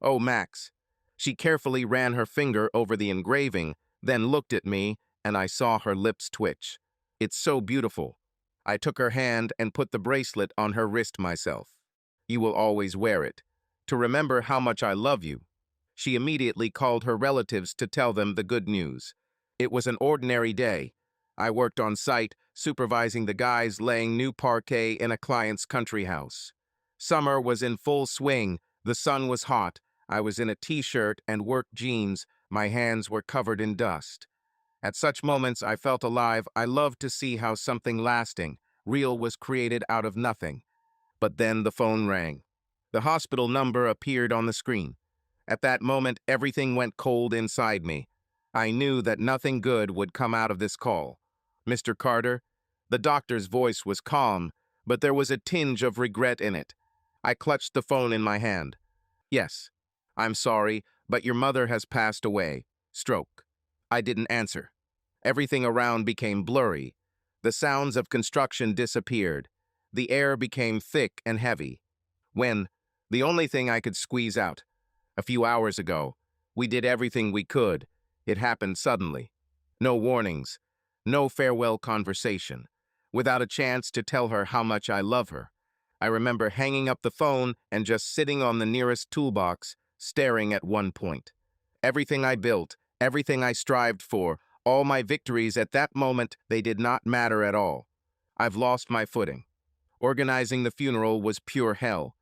Speaker 1: "Oh, Max." She carefully ran her finger over the engraving, then looked at me, and I saw her lips twitch. "It's so beautiful." I took her hand and put the bracelet on her wrist myself. "You will always wear it, to remember how much I love you." She immediately called her relatives to tell them the good news. It was an ordinary day. I worked on site, supervising the guys laying new parquet in a client's country house. Summer was in full swing. The sun was hot. I was in a t-shirt and work jeans. My hands were covered in dust. At such moments, I felt alive. I loved to see how something lasting, real was created out of nothing. But then the phone rang. The hospital number appeared on the screen. At that moment, everything went cold inside me. I knew that nothing good would come out of this call. "Mr. Carter?" The doctor's voice was calm, but there was a tinge of regret in it. I clutched the phone in my hand. "Yes. I'm sorry, but your mother has passed away. Stroke." I didn't answer. Everything around became blurry. The sounds of construction disappeared. The air became thick and heavy. The only thing I could squeeze out. "A few hours ago. We did everything we could. It happened suddenly. No warnings. No farewell conversation. Without a chance to tell her how much I love her." I remember hanging up the phone and just sitting on the nearest toolbox, staring at one point. Everything I built, everything I strived for, all my victories at that moment, they did not matter at all. I've lost my footing. Organizing the funeral was pure hell.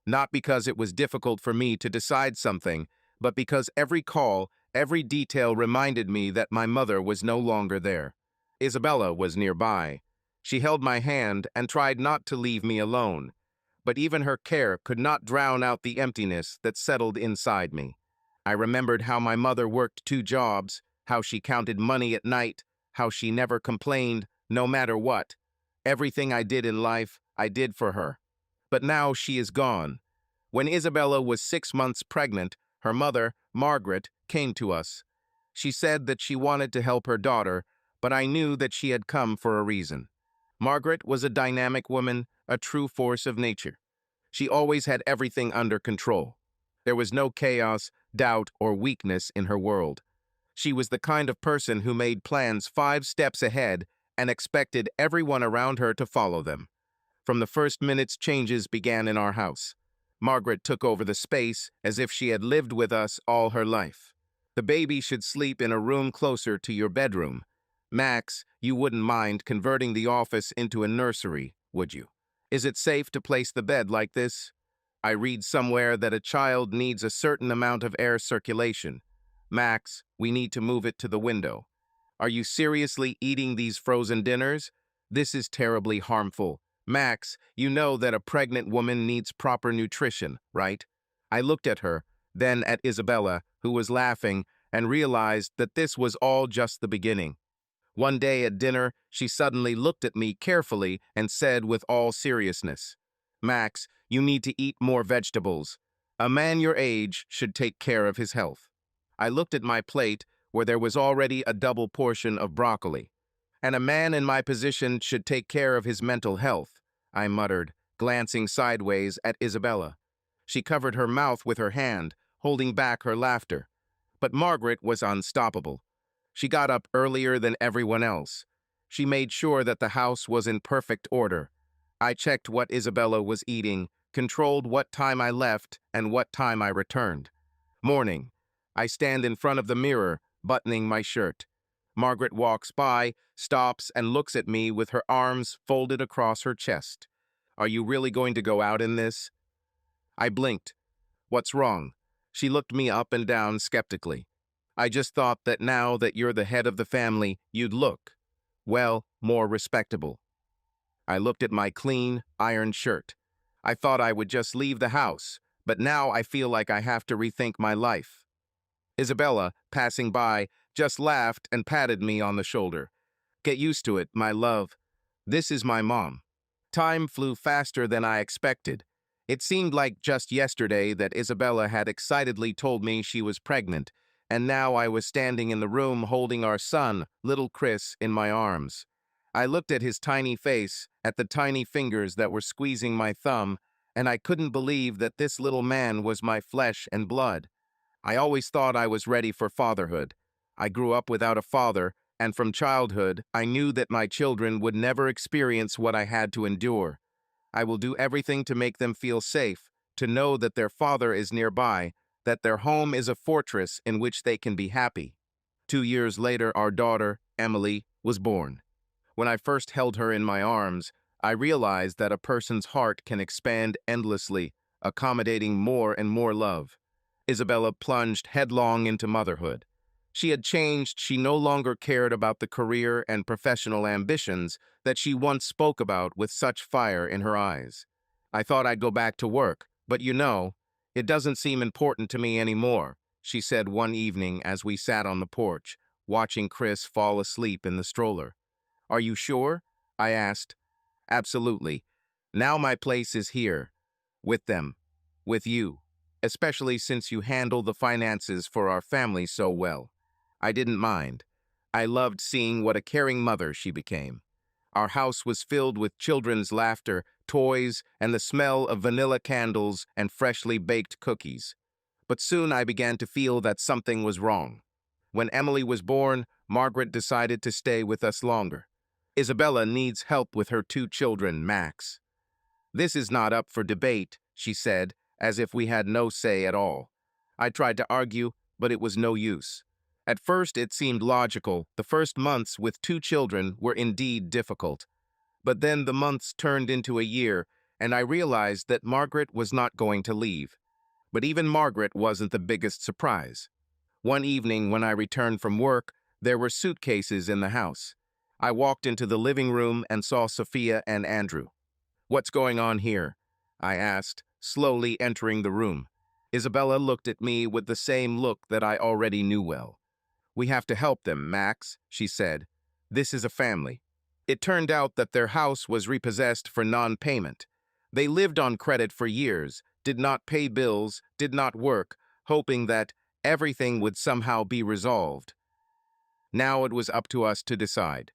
Speaker 1: Not because it was difficult for me to decide something, but because every call, every detail reminded me that my mother was no longer there. Isabella was nearby. She held my hand and tried not to leave me alone. But even her care could not drown out the emptiness that settled inside me. I remembered how my mother worked 2 jobs, how she counted money at night, how she never complained, no matter what. Everything I did in life, I did for her. But now she is gone. When Isabella was 6 months pregnant, her mother, Margaret, came to us. She said that she wanted to help her daughter, but I knew that she had come for a reason. Margaret was a dynamic woman, a true force of nature. She always had everything under control. There was no chaos, doubt, or weakness in her world. She was the kind of person who made plans 5 steps ahead and expected everyone around her to follow them. From the first minutes changes began in our house. Margaret took over the space as if she had lived with us all her life. "The baby should sleep in a room closer to your bedroom. Max, you wouldn't mind converting the office into a nursery, would you? Is it safe to place the bed like this? I read somewhere that a child needs a certain amount of air circulation. Max, we need to move it to the window. Are you seriously eating these frozen dinners? This is terribly harmful. Max, you know that a pregnant woman needs proper nutrition, right?" I looked at her, then at Isabella, who was laughing, and realized that this was all just the beginning. One day at dinner, she suddenly looked at me carefully and said with all seriousness, "Max, you need to eat more vegetables. A man your age should take care of his health." I looked at my plate, where there was already a double portion of broccoli. "And a man in my position should take care of his mental health," I muttered, glancing sideways at Isabella. She covered her mouth with her hand, holding back her laughter. But Margaret was unstoppable. She got up earlier than everyone else. She made sure that the house was in perfect order. I checked what Isabella was eating, controlled what time I left and what time I returned. Morning. I stand in front of the mirror, buttoning my shirt. Margaret walks by, stops, and looks at me with her arms folded across her chest. Are you really going to go out in this? I blinked. What's wrong? She looked me up and down skeptically. I just thought that now that you're the head of the family, you'd look, well, more respectable. I looked at my clean, ironed shirt. I thought I would just leave the house, but now I feel like I have to rethink my life. Isabella, passing by, just laughed and patted me on the shoulder. Get used to it, my love. This is my mom. Time flew faster than I expected. It seemed like just yesterday that Isabella had excitedly told me she was pregnant, and now I was standing in the room holding our son, little Chris, in my arms. I looked at his tiny face, at the tiny fingers that were squeezing my thumb, and I couldn't believe that this little man was my flesh and blood. I always thought I was ready for fatherhood. I grew up without a father, and from childhood, I knew that my children would never experience what I had to endure. I will do everything to make them feel safe, to know that their father is nearby, that their home is a fortress in which they can be happy. 2 years later, our daughter, Emily, was born. When I first held her in my arms, I realized that a person's heart can expand endlessly, accommodating more and more love. Isabella plunged headlong into motherhood. She had changed. She no longer cared about the career and professional ambitions that she once spoke about with such fire in her eyes. I thought I'd go back to work, but it doesn't seem important to me anymore, she said one evening as we sat on the porch, watching Chris fall asleep in the stroller. Are you sure? I asked. Absolutely. Now my place is here, with them, with you, especially since you handle the finances for our family so well. I didn't mind. I loved seeing what a caring mother she became. Our house was filled with children's laughter, toys, and the smell of vanilla candles and freshly baked cookies. But soon I began to feel that something was wrong. When Emily was born, Margaret decided to stay with us longer. Isabella needs help with her 2 children, Max. This is not up for debate, she said, as if we had no say at all. I tried to argue, but it was no use. At first, it seemed logical. The first months with 2 children were indeed difficult. But then the months turned into a year, and I realized that Margaret was not going to leave. But even Margaret wasn't the biggest surprise. One evening when I returned from work, there were suitcases in the house. I walked into the living room and saw Sophia and Andrew. What's going on here? I asked, slowly entering the room. Isabella looked at me with the same look that I already knew well. We have to help them, Max, she said. This is a family. It turned out that their house was repossessed for non-payment. They lived on credit for years, did not pay bills, did not work, hoping that everything would somehow be resolved. Now it was up to us to decide.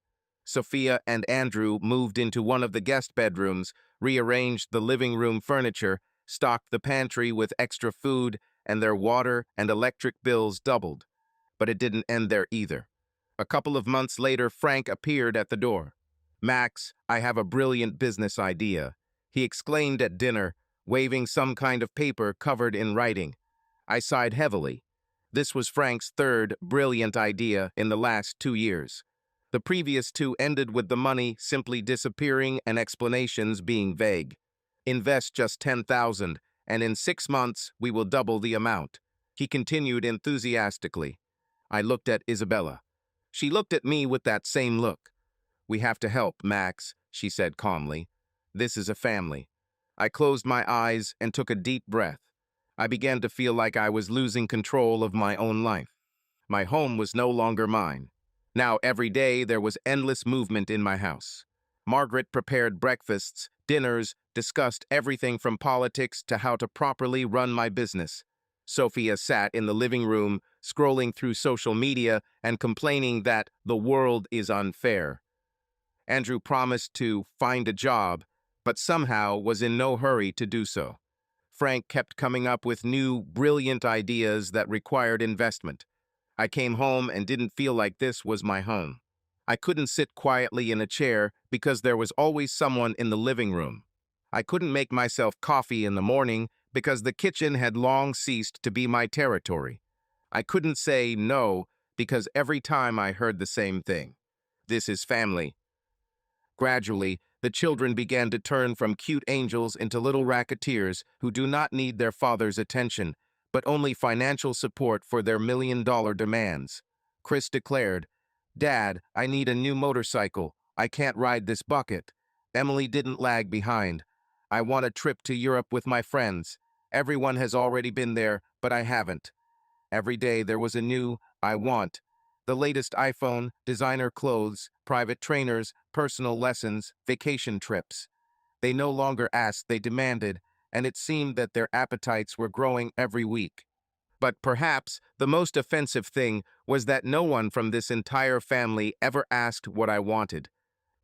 Speaker 1: Sophia and Andrew moved into one of the guest bedrooms, rearranged the living room furniture, stocked the pantry with extra food, and their water and electric bills doubled. But it didn't end there either. A couple of months later, Frank appeared at the door. Max, I have a brilliant business idea, he exclaimed at dinner, waving some kind of paper covered in writing. I sighed heavily. This was Frank's third brilliant idea in the last 2 years. The previous 2 ended with the money simply disappearing and explanations being vague. Invest just $10,000, and in 6 months we will double the amount, he continued enthusiastically. I looked at Isabella. She looked at me with that same look. We have to help, Max, she said calmly. This is a family. I closed my eyes and took a deep breath. I began to feel like I was losing control of my own life. My home was no longer mine. Now every day there was endless movement in my house. Margaret prepared breakfasts, dinners, discussed everything from politics to how to properly run my business. Sophia sat in the living room, scrolling through social media and complaining that the world is unfair. Andrew promised to find a job, but somehow was in no hurry to do so. Frank kept coming up with new, brilliant ideas that required investment. I came home and didn't feel like this was my home. I couldn't sit quietly in a chair because there was always someone in the living room. I couldn't make myself coffee in the morning because the kitchen had long ceased to be my territory. I couldn't say no because every time I heard the same thing. This is family. Gradually, the children began to turn from cute angels into little racketeers who do not need their father's attention, but only financial support for their million-dollar demands. Chris declared, "Dad, I need a new motorcycle. I can't ride this bucket." Emily didn't lag behind. "I want a trip to Europe with my friends. Everyone has already been there, but I haven't." Every day there was a new "I want." The latest iPhone, designer clothes, private trainers, personal lessons, vacation trips. They no longer asked, they demanded, and it seemed that their appetites were growing every week. But perhaps the most offensive thing was that no one from this entire family ever asked what I wanted.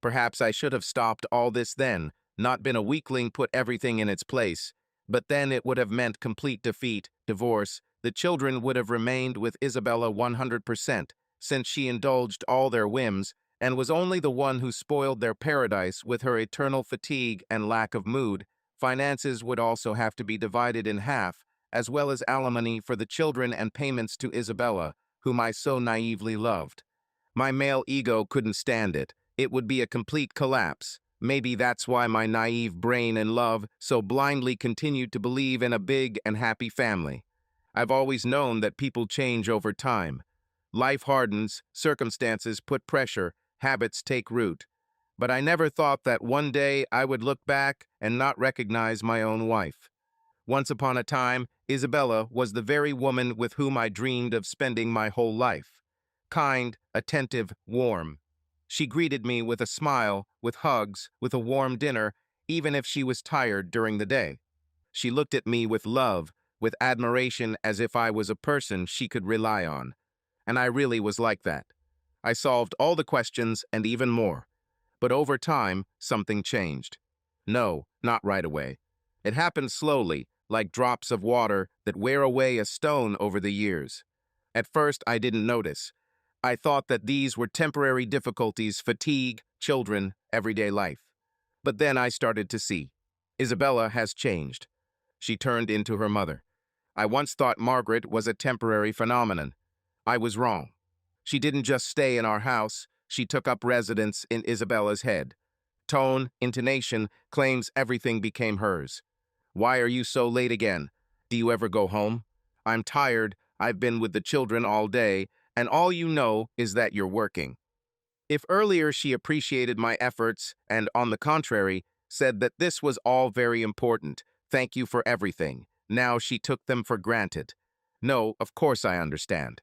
Speaker 1: Perhaps I should have stopped all this then, not been a weakling, put everything in its place. But then it would have meant complete defeat, divorce. The children would have remained with Isabella 100%, since she indulged all their whims and was only the one who spoiled their paradise with her eternal fatigue and lack of mood. Finances would also have to be divided in half, as well as alimony for the children and payments to Isabella, whom I so naively loved. My male ego couldn't stand it. It would be a complete collapse. Maybe that's why my naive brain and love so blindly continued to believe in a big and happy family. I've always known that people change over time. Life hardens, circumstances put pressure, habits take root. But I never thought that one day I would look back and not recognize my own wife. Once upon a time, Isabella was the very woman with whom I dreamed of spending my whole life. Kind, attentive, warm. She greeted me with a smile, with hugs, with a warm dinner, even if she was tired during the day. She looked at me with love, with admiration, as if I was a person she could rely on. And I really was like that. I solved all the questions and even more. But over time, something changed. No, not right away. It happened slowly, like drops of water that wear away a stone over the years. At first, I didn't notice. I thought that these were temporary difficulties, fatigue, children, everyday life. But then I started to see. Isabella has changed. She turned into her mother. I once thought Margaret was a temporary phenomenon. I was wrong. She didn't just stay in our house, she took up residence in Isabella's head. Tone, intonation, claims everything became hers. "Why are you so late again? Do you ever go home? I'm tired, I've been with the children all day, and all you know is that you're working." If earlier she appreciated my efforts and, on the contrary, said that this was all very important, thank you for everything, now she took them for granted. No, of course I understand.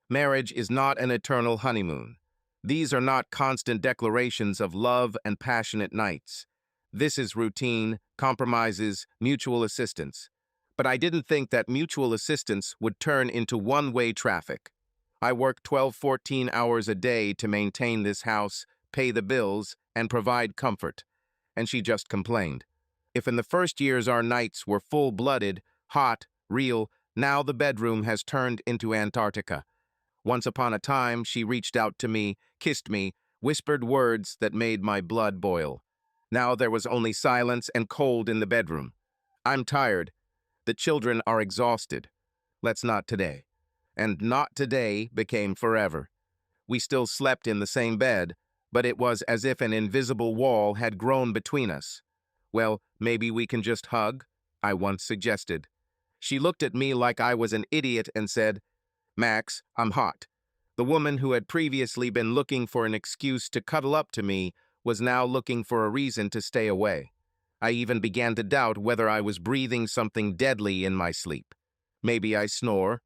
Speaker 1: Marriage is not an eternal honeymoon. These are not constant declarations of love and passionate nights. This is routine, compromises, mutual assistance. But I didn't think that mutual assistance would turn into one-way traffic. I work 12, 14 hours a day to maintain this house, pay the bills, and provide comfort. And she just complained. If in the first years our nights were full-blooded, hot, real, now the bedroom has turned into Antarctica. Once upon a time, she reached out to me, kissed me, whispered words that made my blood boil. Now there was only silence and cold in the bedroom. I'm tired. The children are exhausted. Let's not today. And not today became forever. We still slept in the same bed, but it was as if an invisible wall had grown between us. "Well, maybe we can just hug," I once suggested. She looked at me like I was an idiot and said, "Max, I'm hot." The woman who had previously been looking for an excuse to cuddle up to me was now looking for a reason to stay away. I even began to doubt whether I was breathing something deadly in my sleep. Maybe I snore.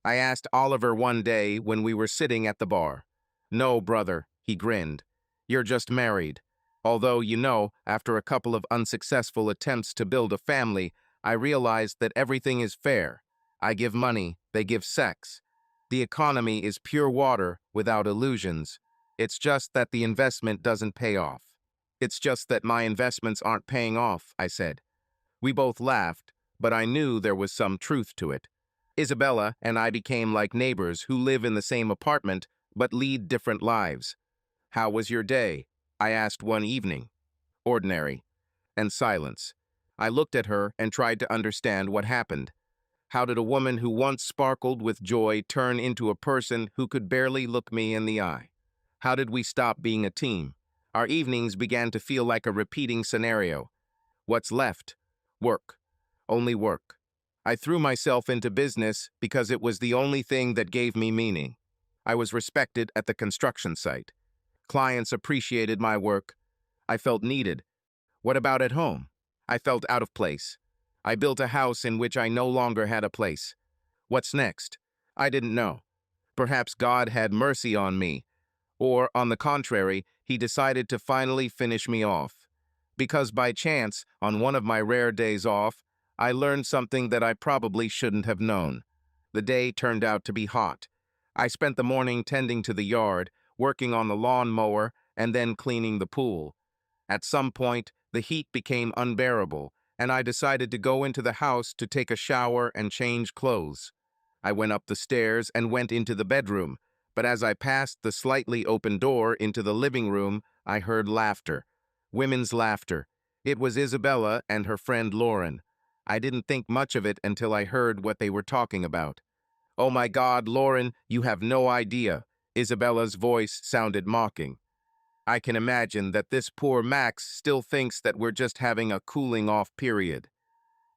Speaker 1: I asked Oliver one day when we were sitting at the bar. "No, brother," he grinned. "You're just married. Although, after a couple of unsuccessful attempts to build a family, I realized that everything is fair. I give money, they give sex. The economy is pure water without illusions. It's just that the investment doesn't pay off." "It's just that my investments aren't paying off," I said. We both laughed, but I knew there was some truth to it. Isabella and I became like neighbors who live in the same apartment but lead different lives. "How was your day?" I asked one evening. "Ordinary." And silence. I looked at her and tried to understand what happened. How did a woman who once sparkled with joy turn into a person who could barely look me in the eye? How did we stop being a team? Our evenings began to feel like a repeating scenario. What's left? Work. Only work. I threw myself into business because it was the only thing that gave me meaning. I was respected at the construction site. Clients appreciated my work. I felt needed. What about at home? I felt out of place. I built a house in which I no longer had a place. What's next? I didn't know. Perhaps God had mercy on me, or, on the contrary, he decided to finally finish me off. Because by chance, on one of my rare days off, I learned something that I probably shouldn't have known. The day turned out to be hot. I spent the morning tending to the yard, working on the lawn mower, and then cleaning the pool. At some point, the heat became unbearable, and I decided to go into the house to take a shower and change clothes. I went up the stairs and went into the bedroom, but as I passed the slightly open door into the living room, I heard laughter. Women's laughter. It was Isabella and her friend Lauren. I didn't think much of it until I heard what they were talking about. "Oh my God, Lauren, you have no idea." Isabella's voice sounded mocking. "I can imagine that this poor Max still thinks that we're just having a cooling-off period."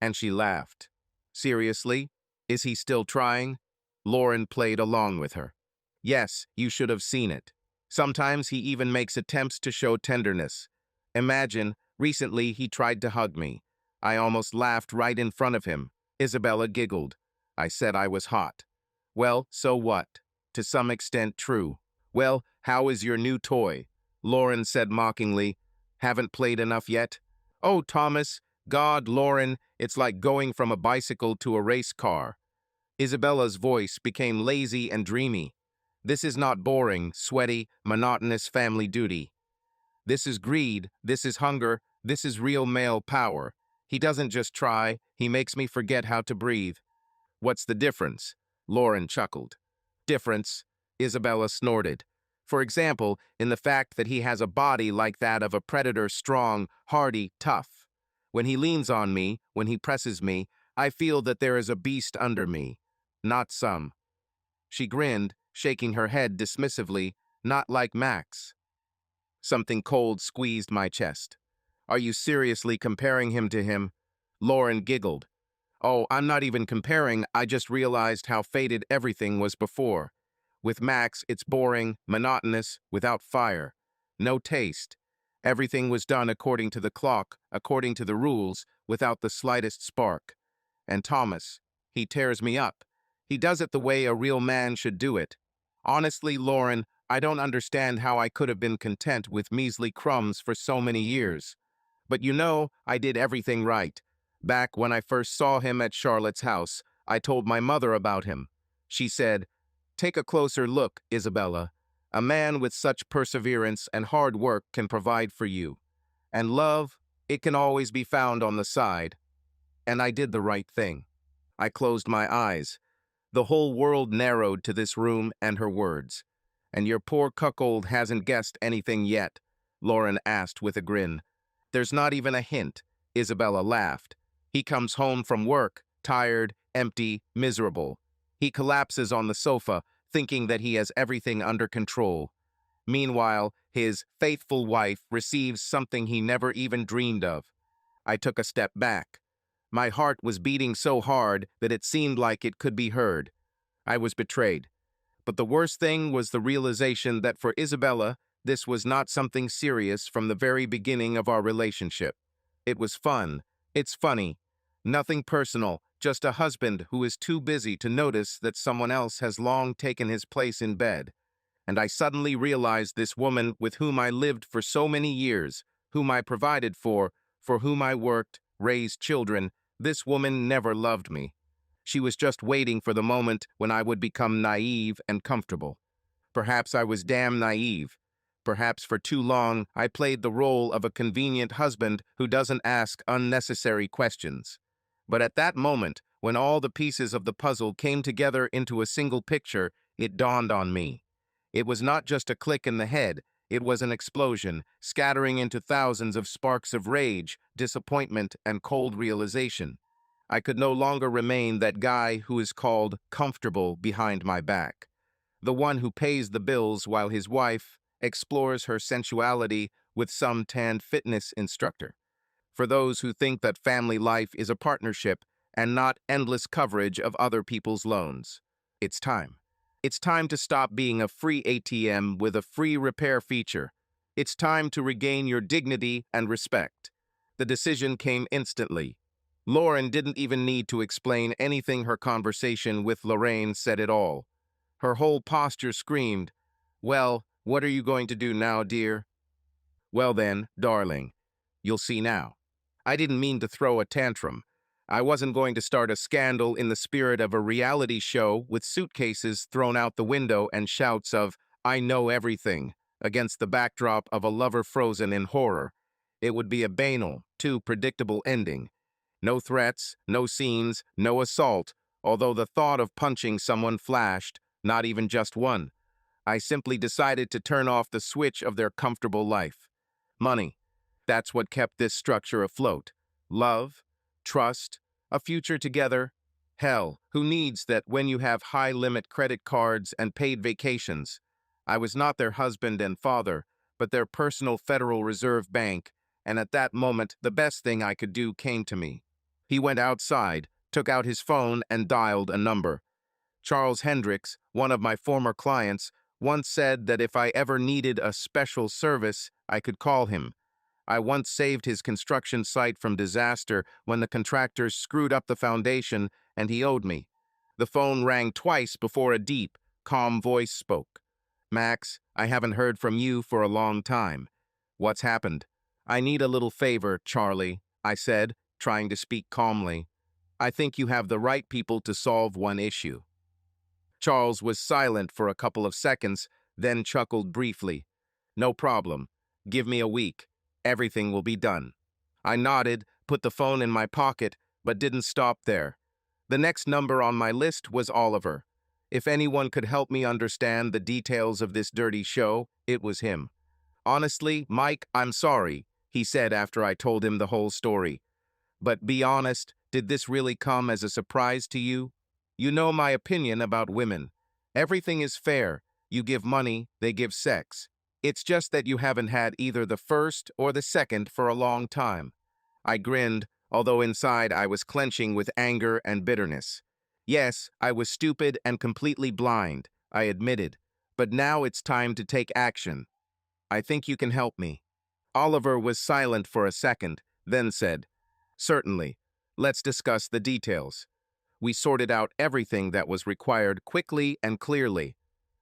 Speaker 1: And she laughed. "Seriously? Is he still trying?" Lauren played along with her. "Yes, you should have seen it. Sometimes he even makes attempts to show tenderness. Imagine, recently he tried to hug me. I almost laughed right in front of him." Isabella giggled. I said I was hot. "Well, so what? To some extent true." "Well, how is your new toy?" Lauren said mockingly. "Haven't played enough yet?" "Oh, Thomas, God, Lauren, it's like going from a bicycle to a race car." Isabella's voice became lazy and dreamy. "This is not boring, sweaty, monotonous family duty. This is greed, this is hunger, this is real male power. He doesn't just try, he makes me forget how to breathe." "What's the difference?" Lauren chuckled. "Difference?" Isabella snorted. "For example, in the fact that he has a body like that of a predator, strong, hardy, tough. When he leans on me, when he presses me, I feel that there is a beast under me. Not some." She grinned, shaking her head dismissively. "Not like Max." Something cold squeezed my chest. "Are you seriously comparing him to him?" Lauren giggled. "Oh, I'm not even comparing, I just realized how faded everything was before. With Max, it's boring, monotonous, without fire. No taste. Everything was done according to the clock, according to the rules, without the slightest spark. And Thomas, he tears me up. He does it the way a real man should do it. Honestly, Lauren, I don't understand how I could have been content with measly crumbs for so many years. But you know, I did everything right. Back when I first saw him at Charlotte's house, I told my mother about him. She said, 'Take a closer look, Isabella. A man with such perseverance and hard work can provide for you. And love, it can always be found on the side.' And I did the right thing. I closed my eyes. The whole world narrowed to this room and her words. "And your poor cuckold hasn't guessed anything yet?" Lauren asked with a grin. "There's not even a hint." Isabella laughed. "He comes home from work, tired, empty, miserable. He collapses on the sofa, thinking that he has everything under control. Meanwhile, his faithful wife receives something he never even dreamed of." I took a step back. My heart was beating so hard that it seemed like it could be heard. I was betrayed. But the worst thing was the realization that for Isabella, this was not something serious from the very beginning of our relationship. It was fun. It's funny. Nothing personal, just a husband who is too busy to notice that someone else has long taken his place in bed. And I suddenly realized this woman with whom I lived for so many years, whom I provided for whom I worked, raised children, this woman never loved me. She was just waiting for the moment when I would become naive and comfortable. Perhaps I was damn naive. Perhaps for too long I played the role of a convenient husband who doesn't ask unnecessary questions. But at that moment, when all the pieces of the puzzle came together into a single picture, it dawned on me. It was not just a click in the head, It was an explosion, scattering into thousands of sparks of rage, disappointment, and cold realization. I could no longer remain that guy who is called comfortable behind my back. The one who pays the bills while his wife explores her sensuality with some tanned fitness instructor. For those who think that family life is a partnership and not endless coverage of other people's loans. It's time. It's time to stop being a free ATM with a free repair feature. It's time to regain your dignity and respect. The decision came instantly. Lauren didn't even need to explain anything. Her conversation with Lorraine said it all. Her whole posture screamed, "Well, what are you going to do now, dear?" "Well then, darling, you'll see now." I didn't mean to throw a tantrum. I wasn't going to start a scandal in the spirit of a reality show with suitcases thrown out the window and shouts of, "I know everything," against the backdrop of a lover frozen in horror. It would be a banal, too predictable ending. No threats, no scenes, no assault, although the thought of punching someone flashed, not even just one. I simply decided to turn off the switch of their comfortable life. Money. That's what kept this structure afloat. Love, trust, a future together. Hell, who needs that when you have high-limit credit cards and paid vacations? I was not their husband and father, but their personal Federal Reserve Bank, and at that moment, the best thing I could do came to me. He went outside, took out his phone, and dialed a number. Charles Hendricks, one of my former clients, once said that if I ever needed a special service, I could call him. I once saved his construction site from disaster when the contractors screwed up the foundation, and he owed me. The phone rang twice before a deep, calm voice spoke. "Max, I haven't heard from you for a long time. What's happened?" "I need a little favor, Charlie," I said, trying to speak calmly. "I think you have the right people to solve one issue." Charles was silent for a couple of seconds, then chuckled briefly. "No problem. Give me a week. Everything will be done." I nodded, put the phone in my pocket, but didn't stop there. The next number on my list was Oliver. If anyone could help me understand the details of this dirty show, it was him. "Honestly, Mike, I'm sorry," he said after I told him the whole story. "But be honest, did this really come as a surprise to you? You know my opinion about women. Everything is fair. You give money, they give sex. It's just that you haven't had either the first or the second for a long time." I grinned, although inside I was clenching with anger and bitterness. Yes, I was stupid and completely blind, I admitted. But now it's time to take action. I think you can help me. Oliver was silent for a second, then said, "Certainly. Let's discuss the details." We sorted out everything that was required quickly and clearly.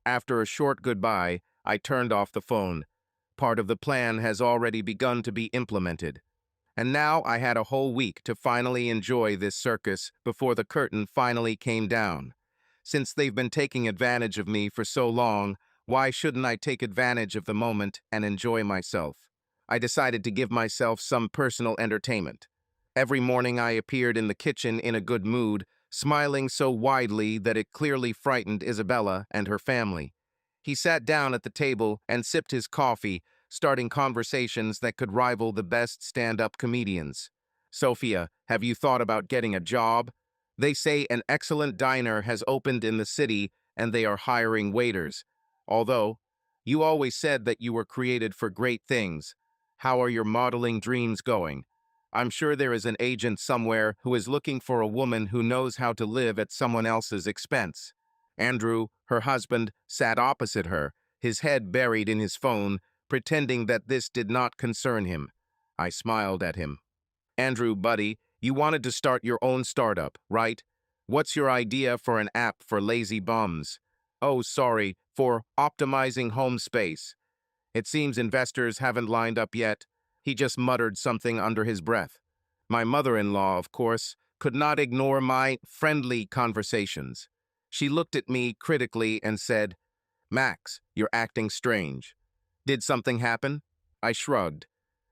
Speaker 1: After a short goodbye, I turned off the phone. Part of the plan has already begun to be implemented. And now I had a whole week to finally enjoy this circus before the curtain finally came down. Since they've been taking advantage of me for so long, why shouldn't I take advantage of the moment and enjoy myself? I decided to give myself some personal entertainment. Every morning I appeared in the kitchen in a good mood, smiling so widely that it clearly frightened Isabella and her family. He sat down at the table and sipped his coffee, starting conversations that could rival the best stand-up comedians. "Sophia, have you thought about getting a job? They say an excellent diner has opened in the city and they are hiring waiters. Although, you always said that you were created for great things. How are your modeling dreams going? I'm sure there is an agent somewhere who is looking for a woman who knows how to live at someone else's expense." Andrew, her husband, sat opposite her, his head buried in his phone, pretending that this did not concern him. I smiled at him. "Andrew, buddy, you wanted to start your own startup, right? What's your idea for an app for lazy bums?" "Oh, sorry, for optimizing home space. It seems investors haven't lined up yet." He just muttered something under his breath. My mother-in-law, of course, could not ignore my friendly conversations. She looked at me critically and said, "Max, you're acting strange. Did something happen?" I shrugged.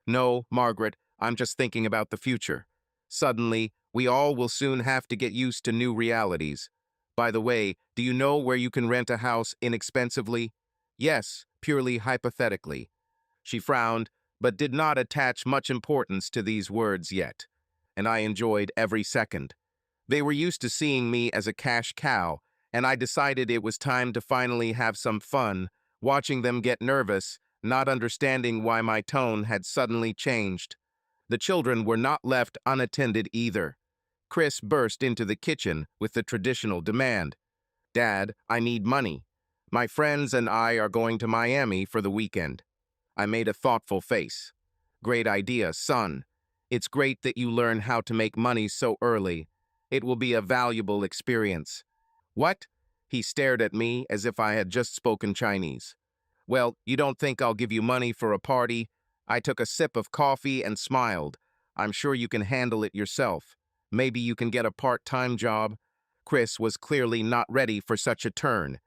Speaker 1: "No, Margaret, I'm just thinking about the future. Suddenly, we all will soon have to get used to new realities. By the way, do you know where you can rent a house inexpensively?" Yes, purely hypothetically. She frowned, but did not attach much importance to these words yet, and I enjoyed every second. They were used to seeing me as a cash cow, and I decided it was time to finally have some fun, watching them get nervous, not understanding why my tone had suddenly changed. The children were not left unattended either. Chris burst into the kitchen with the traditional demand. Dad, I need money. My friends and I are going to Miami for the weekend. I made a thoughtful face. Great idea, son. It's great that you learn how to make money so early. It will be a valuable experience. What? He stared at me as if I had just spoken Chinese. Well, you don't think I'll give you money for a party? I took a sip of coffee and smiled. I'm sure you can handle it yourself. Maybe you can get a part-time job. Chris was clearly not ready for such a turn.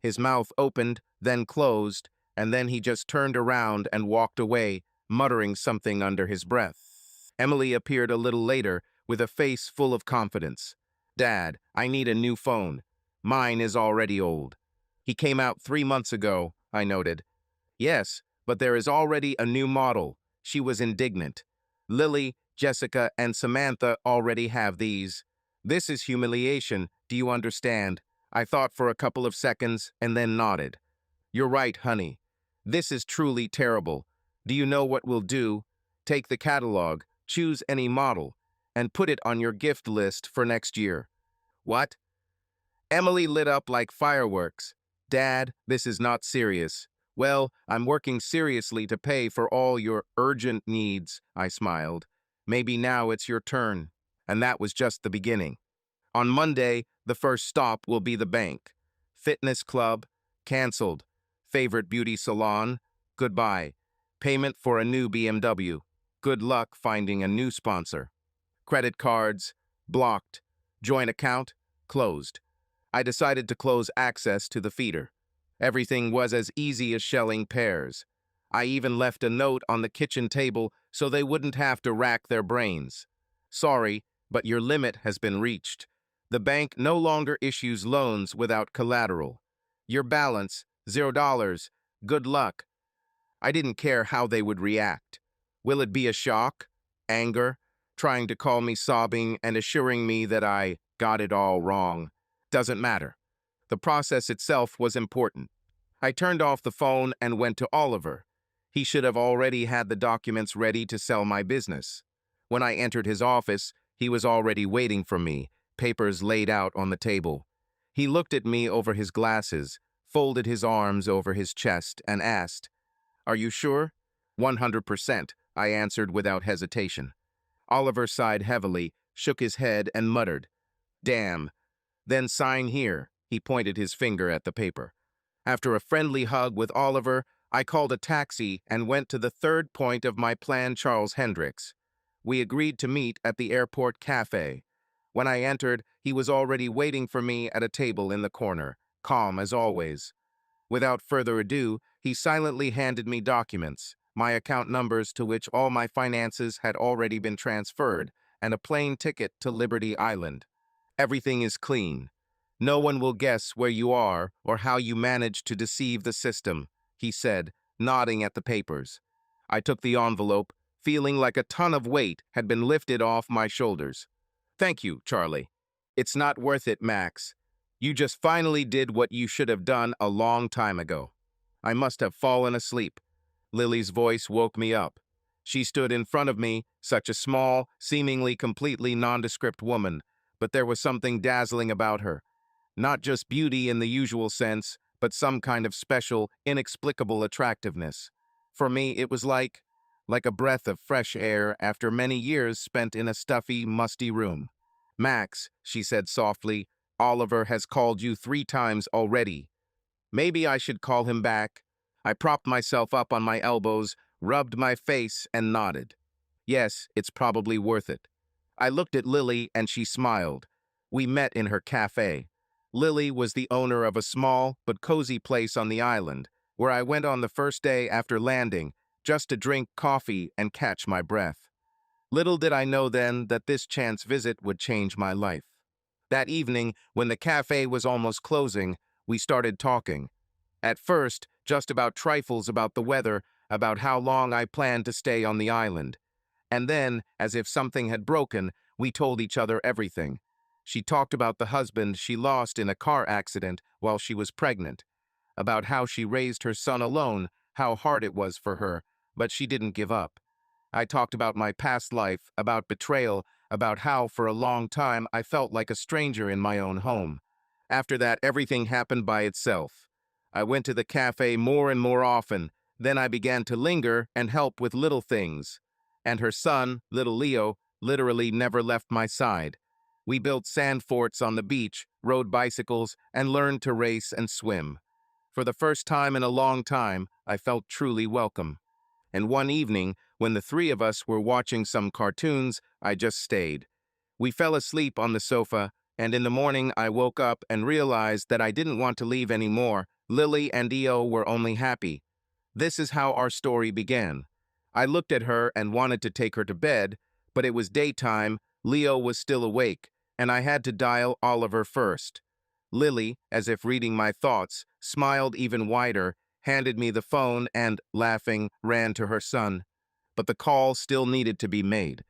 Speaker 1: His mouth opened, then closed, and then he just turned around and walked away, muttering something under his breath. Emily appeared a little later with a face full of confidence. Dad, I need a new phone. Mine is already old. He came out 3 months ago, I noted. Yes, but there is already a new model. She was indignant. Lily, Jessica, and Samantha already have these. This is humiliation, do you understand? I thought for a couple of seconds and then nodded. You're right, honey. This is truly terrible. Do you know what we'll do? Take the catalog, choose any model, and put it on your gift list for next year. What? Emily lit up like fireworks. Dad, this is not serious. Well, I'm working seriously to pay for all your urgent needs, I smiled. Maybe now it's your turn. And that was just the beginning. On Monday, the first stop will be the bank. Fitness club, canceled. Favorite beauty salon, goodbye. Payment for a new BMW. Good luck finding a new sponsor. Credit cards, blocked. Joint account, closed. I decided to close access to the feeder. Everything was as easy as shelling pears. I even left a note on the kitchen table so they wouldn't have to rack their brains. Sorry, but your limit has been reached. The bank no longer issues loans without collateral. Your balance, $0. Good luck. I didn't care how they would react. Will it be a shock? Anger? Trying to call me sobbing and assuring me that I got it all wrong? Doesn't matter. The process itself was important. I turned off the phone and went to Oliver. He should have already had the documents ready to sell my business. When I entered his office, he was already waiting for me, papers laid out on the table. He looked at me over his glasses, folded his arms over his chest, and asked, "Are you sure?" 100%, I answered without hesitation. Oliver sighed heavily, shook his head, and muttered, "Damn. Then sign here." He pointed his finger at the paper. After a friendly hug with Oliver, I called a taxi and went to the third point of my plan, Charles Hendricks. We agreed to meet at the airport cafe. When I entered, he was already waiting for me at a table in the corner, calm as always. Without further ado, he silently handed me documents, my account numbers to which all my finances had already been transferred, and a plane ticket to Liberty Island. Everything is clean. No one will guess where you are or how you managed to deceive the system, he said, nodding at the papers. I took the envelope, feeling like a ton of weight had been lifted off my shoulders. Thank you, Charlie. It's not worth it, Max. You just finally did what you should have done a long time ago. I must have fallen asleep. Lily's voice woke me up. She stood in front of me, such a small, seemingly completely nondescript woman, but there was something dazzling about her. Not just beauty in the usual sense, but some kind of special, inexplicable attractiveness. For me, it was like a breath of fresh air after many years spent in a stuffy, musty room. Max, she said softly, Oliver has called you 3 times already. Maybe I should call him back. I propped myself up on my elbows, rubbed my face, and nodded. Yes, it's probably worth it. I looked at Lily and she smiled. We met in her cafe. Lily was the owner of a small but cozy place on the island, where I went on the first day after landing, just to drink coffee and catch my breath. Little did I know then that this chance visit would change my life. That evening, when the cafe was almost closing, we started talking. At first, just about trifles about the weather, about how long I planned to stay on the island. And then, as if something had broken, we told each other everything. She talked about the husband she lost in a car accident while she was pregnant, about how she raised her son alone, how hard it was for her, but she didn't give up. I talked about my past life, about betrayal, about how for a long time I felt like a stranger in my own home. After that, everything happened by itself. I went to the cafe more and more often. Then I began to linger and help with little things. And her son, little Leo, literally never left my side. We built sand forts on the beach, rode bicycles, and learned to race and swim. For the first time in a long time, I felt truly welcome. And one evening, when the three of us were watching some cartoons, I just stayed. We fell asleep on the sofa, and in the morning I woke up and realized that I didn't want to leave anymore. Lily and Eo were only happy. This is how our story began. I looked at her and wanted to take her to bed, but it was daytime, Leo was still awake, and I had to dial Oliver first. Lily, as if reading my thoughts, smiled even wider, handed me the phone and, laughing, ran to her son. But the call still needed to be made.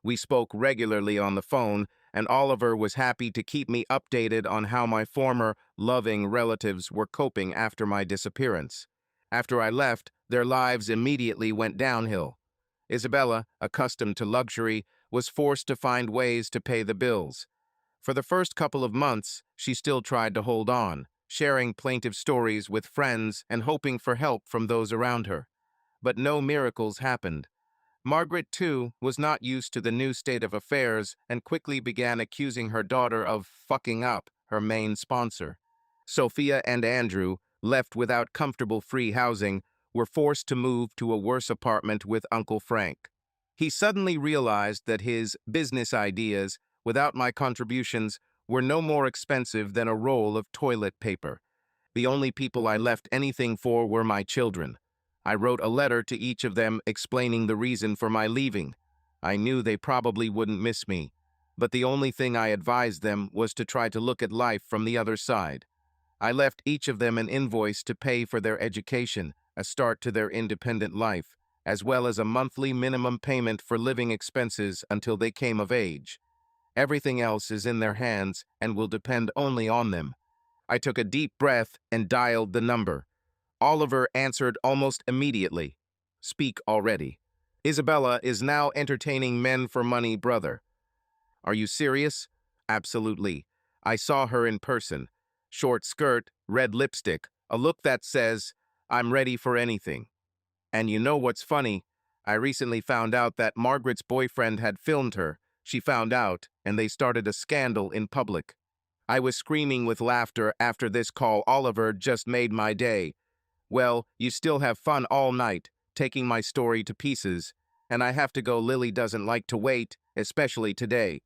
Speaker 1: We spoke regularly on the phone, and Oliver was happy to keep me updated on how my former, loving relatives were coping after my disappearance. After I left, their lives immediately went downhill. Isabella, accustomed to luxury, was forced to find ways to pay the bills. For the first couple of months, she still tried to hold on, sharing plaintive stories with friends and hoping for help from those around her. But no miracles happened. Margaret, too, was not used to the new state of affairs and quickly began accusing her daughter of fucking up her main sponsor. Sophia and Andrew, left without comfortable free housing, were forced to move to a worse apartment with Uncle Frank. He suddenly realized that his business ideas, without my contributions, were no more expensive than a roll of toilet paper. The only people I left anything for were my children. I wrote a letter to each of them explaining the reason for my leaving. I knew they probably wouldn't miss me, but the only thing I advised them was to try to look at life from the other side. I left each of them an invoice to pay for their education, a start to their independent life, as well as a monthly minimum payment for living expenses until they came of age. Everything else is in their hands and will depend only on them. I took a deep breath and dialed the number. Oliver answered almost immediately. Speak already. Isabella is now entertaining men for money, brother. Are you serious? Absolutely. I saw her in person. Short skirt, red lipstick, a look that says, I'm ready for anything. And you know what's funny? I recently found out that Margaret's boyfriend had filmed her. She found out, and they started a scandal in public. I was screaming with laughter after this call. Oliver just made my day. Well, you still have fun all night, taking my story to pieces. And I have to go. Lily doesn't like to wait, especially today.